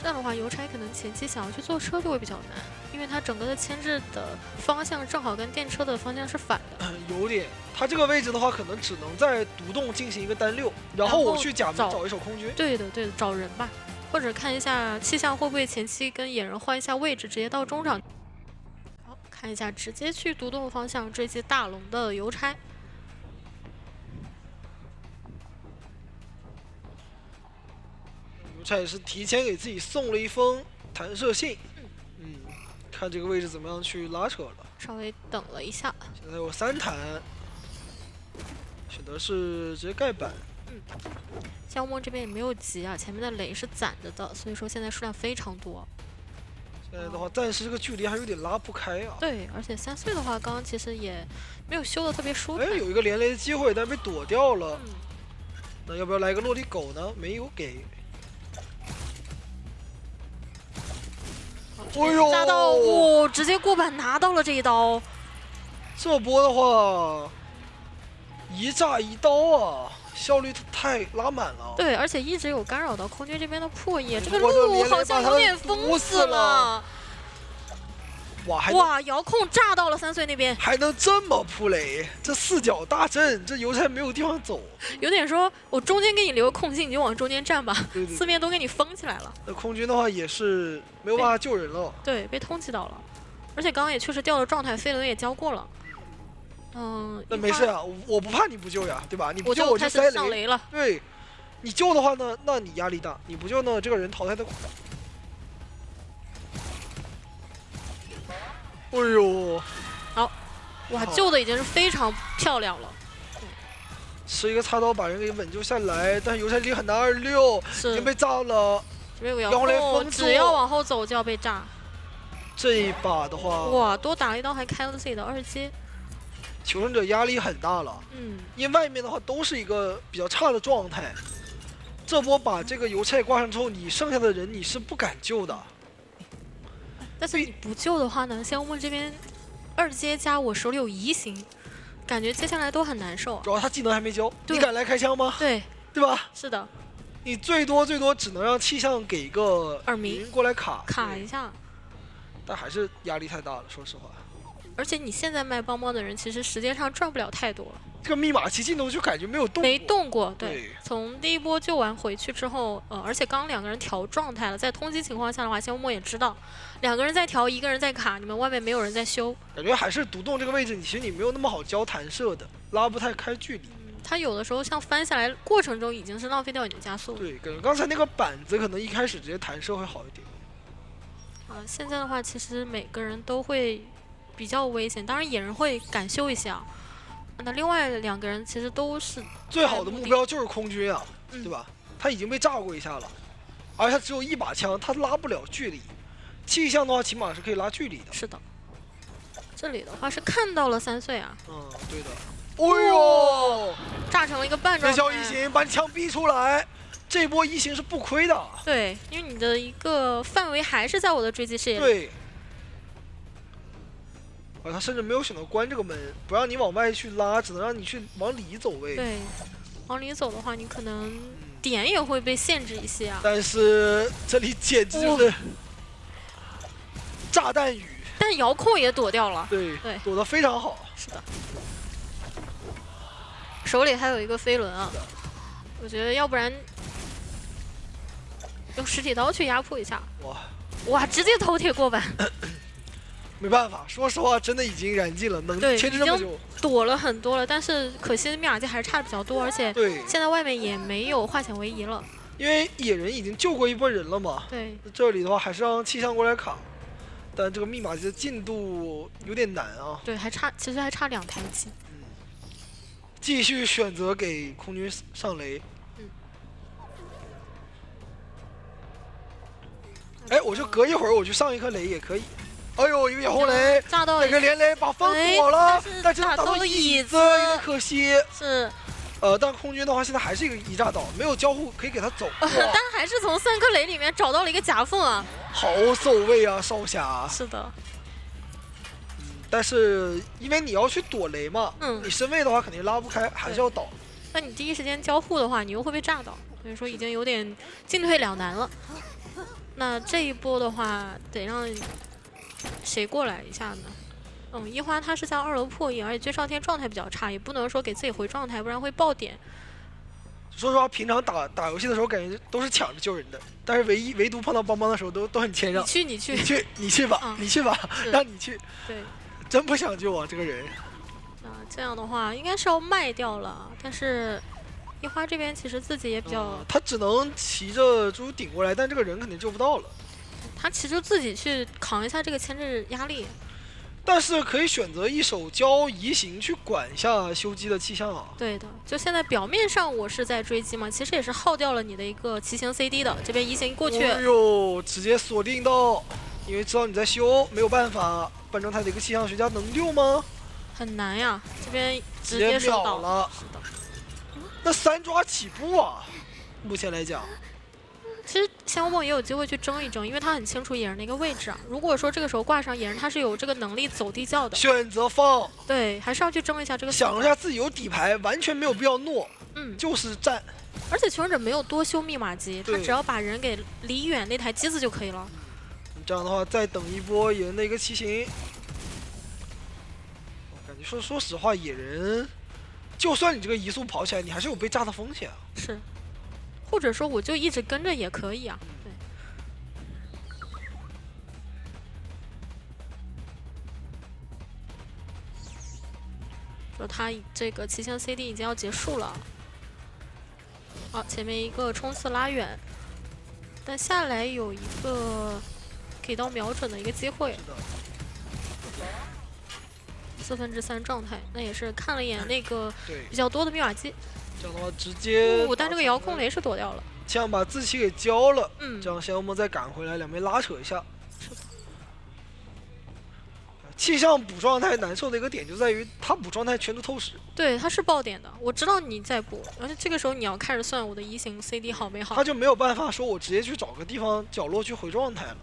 这样的话，邮差可能前期想要去坐车就会比较难，因为它整个的牵制的方向正好跟电车的方向是反的。有点，它这个位置的话，可能只能在独栋进行一个单6，然后我去假门找一手空军。对的，找人吧，或者看一下气象会不会前期跟野人换一下位置，直接到中场。看一下，直接去独栋方向追击大龙的邮差。这也是提前给自己送了一封弹射信。看这个位置怎么样去拉扯了。稍微等了一下，现在有3弹，选择是直接盖板。江梦这边也没有急啊，前面的雷是攒着的，所以说现在数量非常多。现在的话，暂时这个距离还有点拉不开啊。对，而且3岁的话，刚刚其实也没有修的特别舒坦。哎，有一个连雷的机会，但被躲掉了。那要不要来个落地狗呢？没有给。哎呦！炸到哦，直接过板拿到了这一刀。这波的话，一炸一刀啊，效率太拉满了。对，而且一直有干扰到空军这边的破野，这个我路好像有点封死了。哇，遥控炸到了3岁那边，还能这么扑雷，这4角大阵，这邮差没有地方走，有点说我中间给你留个空隙，你就往中间站吧，对四面都给你封起来了。那空军的话也是没有办法救人了，对，被通缉到了，而且刚刚也确实掉了状态，飞轮也交过了。那没事啊，我不怕你不救呀，对吧？你不救我就就塞上雷了。对，你救的话呢，那你压力大；你不救呢，这个人淘汰的快。哎呦，好，哇，救的已经是非常漂亮了。吃一个插刀把人给稳救下来，但是邮差离很难，26已经被炸了。没有遥控，只要往后走就要被炸。这一把的话，哇，多打了一刀还开了自己的2阶。求生者压力很大了，因为外面的话都是一个比较差的状态。这波把这个邮差挂上之后，你剩下的人你是不敢救的。但是你不救的话呢，仙雾这边2阶加我手里有移形，感觉接下来都很难受。主要他技能还没交，你敢来开枪吗？对，对吧？是的。你最多只能让气象给一个耳鸣过来卡一下，但还是压力太大了，说实话。而且你现在卖邦邦的人，其实时间上赚不了太多了。这个密码器进度就感觉没动过，对。从第一波救完回去之后，而且刚2个人调状态了，在通缉情况下的话，仙雾也知道，2个人在调，1个人在卡，你们外面没有人在修。感觉还是独栋这个位置，其实你没有那么好交弹射的，拉不太开距离。他有的时候像翻下来过程中已经是浪费掉你的加速。对，感觉刚才那个板子可能一开始直接弹射会好一点。现在的话，其实每个人都会比较危险，当然野人会敢修一下。那另外2个人其实都是最好的目标就是空军啊，对吧？他已经被炸过一下了，而且他只有1把枪，他拉不了距离。气象的话，起码是可以拉距离的。是的。这里的话是看到了3岁啊。对的。哎呦，炸成了一个半状态。分销移形，把你枪逼出来，这波移形是不亏的。对，因为你的一个范围还是在我的追击视野里。对。他甚至没有选择关这个门，不让你往外去拉，只能让你去往里走位。对，往里走的话，你可能点也会被限制一些啊。但是这里简直就是炸弹雨。但遥控也躲掉了。对，躲得非常好。是的。手里还有一个飞轮啊，我觉得要不然用实体刀去压迫一下。哇，直接头铁过板。没办法，说实话，真的已经燃尽了，能牵制这么久，躲了很多了，但是可惜密码机还是差的比较多，而且现在外面也没有化险为夷了。因为野人已经救过一波人了嘛。对，这里的话还是让气象过来卡，但这个密码机的进度有点难啊。对，其实还差2台机。继续选择给空军上雷。哎，我就隔一会儿我去上一颗雷也可以。哎呦，一个远红雷，炸到一个连雷把风躲了，但是打到椅子，有点可惜。是。但空军的话现在还是一个一炸岛，没有交互可以给他走。但还是从3颗雷里面找到了一个夹缝啊。好走位啊，少侠。是的。但是因为你要去躲雷嘛，你身位的话肯定拉不开，还是要倒。那你第一时间交互的话，你又会被炸到，所以说已经有点进退两难了。那这一波的话，得让谁过来一下呢？一花他是在2楼破译，而且追少天状态比较差，也不能说给自己回状态，不然会爆点。说实话，平常打游戏的时候，感觉都是抢着救人的，但是唯独碰到邦邦的时候都很谦让。你去吧，你去吧，让你去。对。真不想救啊，这个人。这样的话应该是要卖掉了，但是一花这边其实自己也比较，他只能骑着猪顶过来，但这个人肯定救不到了。他其实自己去扛一下这个牵制压力。但是可以选择一手交移形去管一下修机的气象啊。对的，就现在表面上我是在追击嘛，其实也是耗掉了你的一个骑行 CD 的。这边移形过去，哎呦，直接锁定到，因为知道你在修，没有办法。半状态的一个气象学家能溜吗？很难呀，这边直接收到了。是的，那3抓起步啊，目前来讲。其实仙雾梦也有机会去争一争，因为他很清楚野人的一个位置啊。如果说这个时候挂上野人，他是有这个能力走地窖的。选择放，对，还是要去争一下这个。想一下自己有底牌，完全没有必要诺，就是站。而且求生者没有多修密码机，他只要把人给离远那台机子就可以了。这样的话，再等一波野人的一个骑行。我感觉说实话，野人就算你这个移速跑起来，你还是有被炸的风险啊。是。或者说我就一直跟着也可以啊，对。说他这个骑行 CD 已经要结束了，好，前面一个冲刺拉远，但下来有一个给到瞄准的一个机会。 3/4状态，那也是看了一眼那个比较多的密码机。这样的话直接，但这个遥控雷是躲掉了。这样把自己给交了，这样仙雾梦再赶回来，两边拉扯一下。是的。气象补状态难受的一个点就在于他补状态全都透视。对，他是爆点的，我知道你在补，而且这个时候你要开始算我的移形 CD 好没好。他就没有办法说我直接去找个地方角落去回状态了。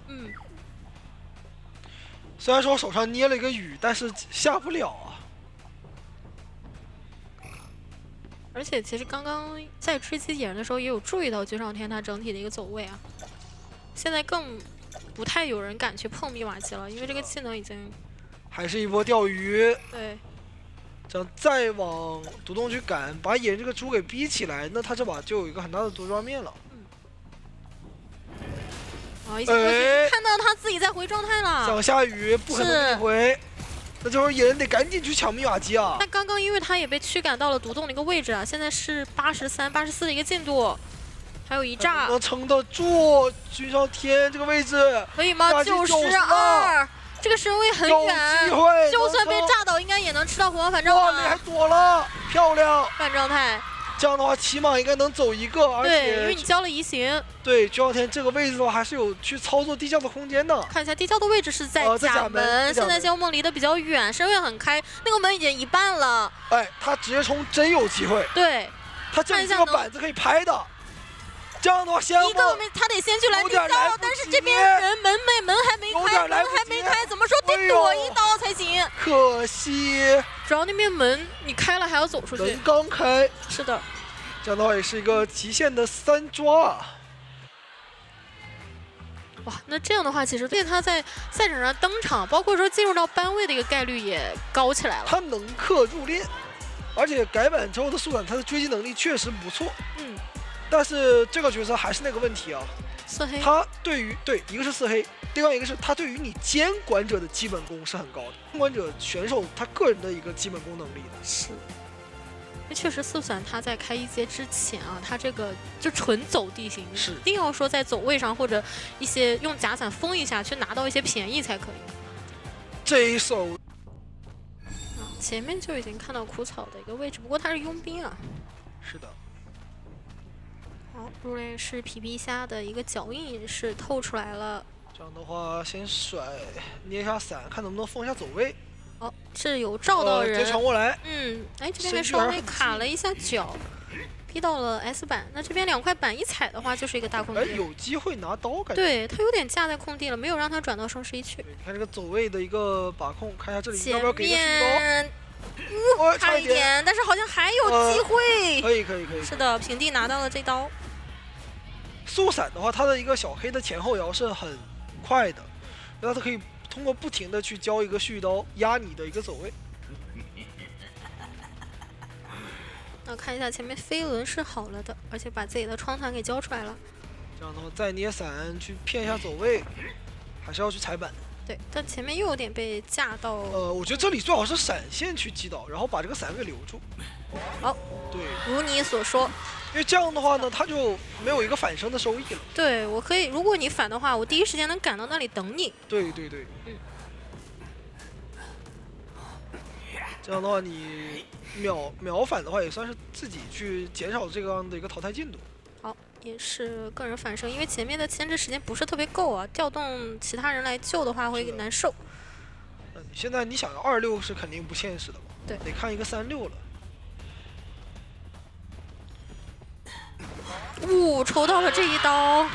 虽然说手上捏了一个雨，但是下不了啊。而且其实刚刚在追击野人的时候，也有注意到绝上天他整体的一个走位啊。现在更不太有人敢去碰密码机了，因为这个技能已经还是一波钓鱼。对，这样再往独洞去赶，把野人这个猪给逼起来，那他这把就有一个很大的多抓面了。啊！一起过去，看到他自己在回状态了。想下雨不可能给回，那这会儿野人得赶紧去抢密码机啊！那刚刚因为他也被驱赶到了独洞的一个位置啊，现在是83、84的一个进度，还有一炸，能撑得住君上天这个位置可以吗？92，这个身位很远，就算被炸倒，应该也能吃到火光反正。哇，你还躲了，漂亮！反状态。 这样的话，起码应该能走一个，而且因为你交了移形。对，君上天这个位置的话，还是有去操作地窖的空间的。看一下地窖的位置是在甲门，现在仙雾梦离得比较远，身位很开，那个门已经一半了。哎，他直接冲真有机会。对，他这里这个板子可以拍的。这样的话，仙雾梦一个他得先去来地窖，但是这边人门还没开，门还没开，怎么说得躲一刀才行？可惜。 主要那边门你开了还要走出去，门刚开，是的，这样的话也是一个极限的3抓。哇，那这样的话，其实对他在赛场上登场，包括说进入到班位的一个概率也高起来了。他能克入殓，而且改版之后的速闪，他的追击能力确实不错。但是这个角色还是那个问题啊，4黑，他对于一个是4黑，另外一个是他对于你监管者的基本功是很高的。监管者选手他个人的一个基本功能力的是，那确实速闪他在开1阶之前啊，他这个就纯走地形，是一定要说在走位上或者一些用假伞封一下，去拿到一些便宜才可以。这一手，前面就已经看到苦草的一个位置，不过他是佣兵啊。是的。 好，入殓是皮皮虾的一个脚印也是透出来了。这样的话，先甩捏一下伞，看能不能封一下走位。哦，是有照到人，直接传过来。哎，这边还稍微卡了一下脚，逼到了 S 板。那这边2块板一踩的话，就是一个大空地。哎，有机会拿刀，感觉。对他有点架在空地了，没有让他转到圣11去。你看这个走位的一个把控，看一下这里要不要给一个续刀。差一点，但是好像还有机会。可以。是的，平地拿到了这刀。 速闪的话，它的一个小黑的前后摇是很快的，然后它可以通过不停的去交一个续刀压你的一个走位。那看一下前面飞轮是好了的，而且把自己的窗团给交出来了。这样的话再捏伞去骗一下走位，还是要去踩板。对，但前面又有点被架到。我觉得这里最好是闪现去击倒，然后把这个伞给留住。好，对，如你所说，因为这样的话呢，他就没有一个反生的收益了。对我可以，如果你反的话，我第一时间能赶到那里等你。对对对，这样的话你秒反的话，也算是自己去减少这样的一个淘汰进度。好，也是个人反生，因为前面的牵制时间不是特别够啊，调动其他人来救的话会难受。现在你想要26是肯定不现实的嘛？对，得看一个36了。抽到了这一刀，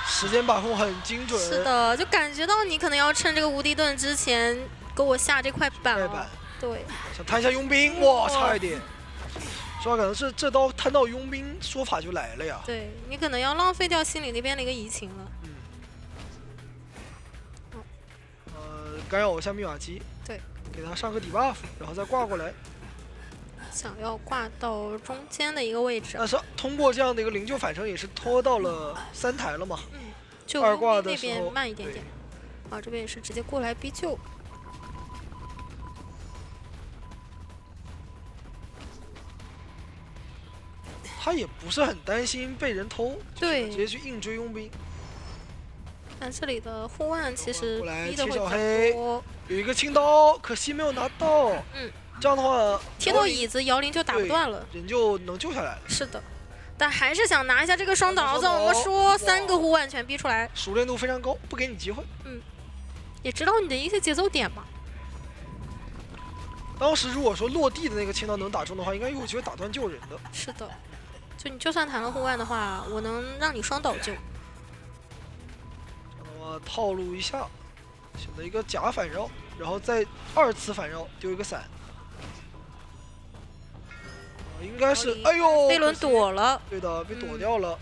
时间把控很精准。是的，就感觉到你可能要趁这个无敌盾之前给我下这块板了。对，想摊一下佣兵，哇，差一点。说话可能是这刀摊到佣兵，说法就来了呀。对你可能要浪费掉心里那边的一个移情了。干扰一下密码机，对，给他上个 debuff， 然后再挂过来。想要挂到中间的一个位置，但是通过这样的一个灵柩反生，也是拖到了3台了嘛。就二挂的那边时候慢一点点。啊，这边也是直接过来逼救。他也不是很担心被人偷，对，直接去硬追佣兵。但这里的护腕其实逼的会比较多。有一个清刀，可惜没有拿到。这样的话贴到椅子，摇铃就打不断了，人就能救下来了。是的，但还是想拿一下这个双倒子。我们说3个护腕全逼出来，熟练度非常高，不给你机会。也知道你的一些节奏点嘛。当时如果说落地的那个清刀能打中的话，应该有机会打断救人的。是的，就你就算弹了护腕的话，我能让你双倒救。这样的话套路一下，选择一个假反绕，然后再2次反绕，丢一个伞。应该是，哎呦，飞轮躲了，对的，被躲掉了。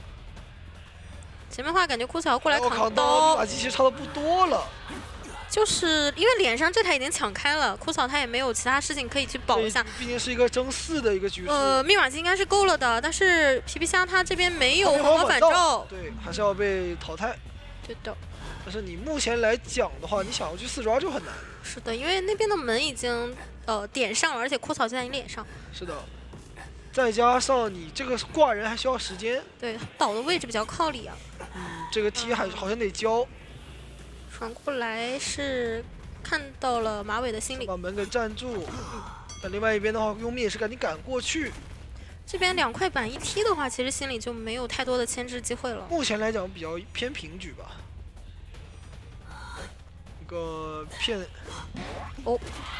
前面的话感觉枯草过来扛刀，把机器差的不多了。就是因为脸上这台已经抢开了，枯草他也没有其他事情可以去保一下。毕竟是一个争4的一个局势。密码机应该是够了的，但是皮皮虾他这边没有好好反照，对，还是要被淘汰。对的。但是你目前来讲的话，你想要去4抓就很难。是的，因为那边的门已经点上了，而且枯草就在你脸上。是的。再加上你这个挂人还需要时间，对，倒的位置比较靠里啊。这个踢还好像得交。传过来是看到了马尾的心理，把门给站住。那另外一边的话，佣兵也是赶紧赶过去。这边2块板一踢的话，其实心里就没有太多的牵制机会了。目前来讲比较偏平局吧。一个骗，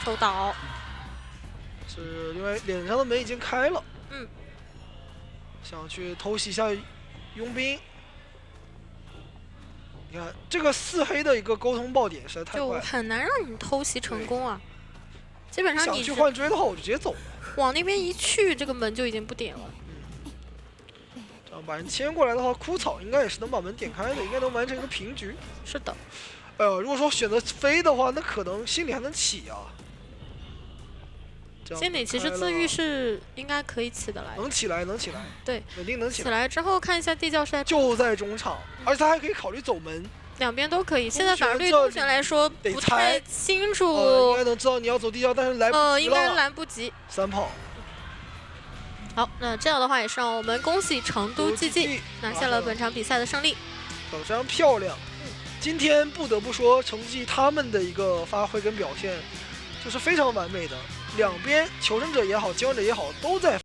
抽倒。是另外脸上的门已经开了。想去偷袭一下佣兵。你看这个4黑的一个沟通爆点实在太快，就很难让你偷袭成功啊。基本上你想去换追的话，我就直接走。往那边一去，这个门就已经不点了。这样把人牵过来的话，枯草应该也是能把门点开的，应该能完成一个平局。是的。如果说选择飞的话，那可能心里还能起啊。心里其实自愈是应该可以起得来，能起来，能起来，对，肯定能起来。起来之后看一下地窖是在就在中场，而且他还可以考虑走门，两边都可以。现在反而对东玄来说不太清楚，应该能知道你要走地窖，但是来不及了，应该来不及。3炮。好，那这样的话也是让我们恭喜成都 GG 拿下了本场比赛的胜利，非常漂亮。今天不得不说，成绩他们的一个发挥跟表现就是非常完美的。两边求生者也好，交战者也好，都在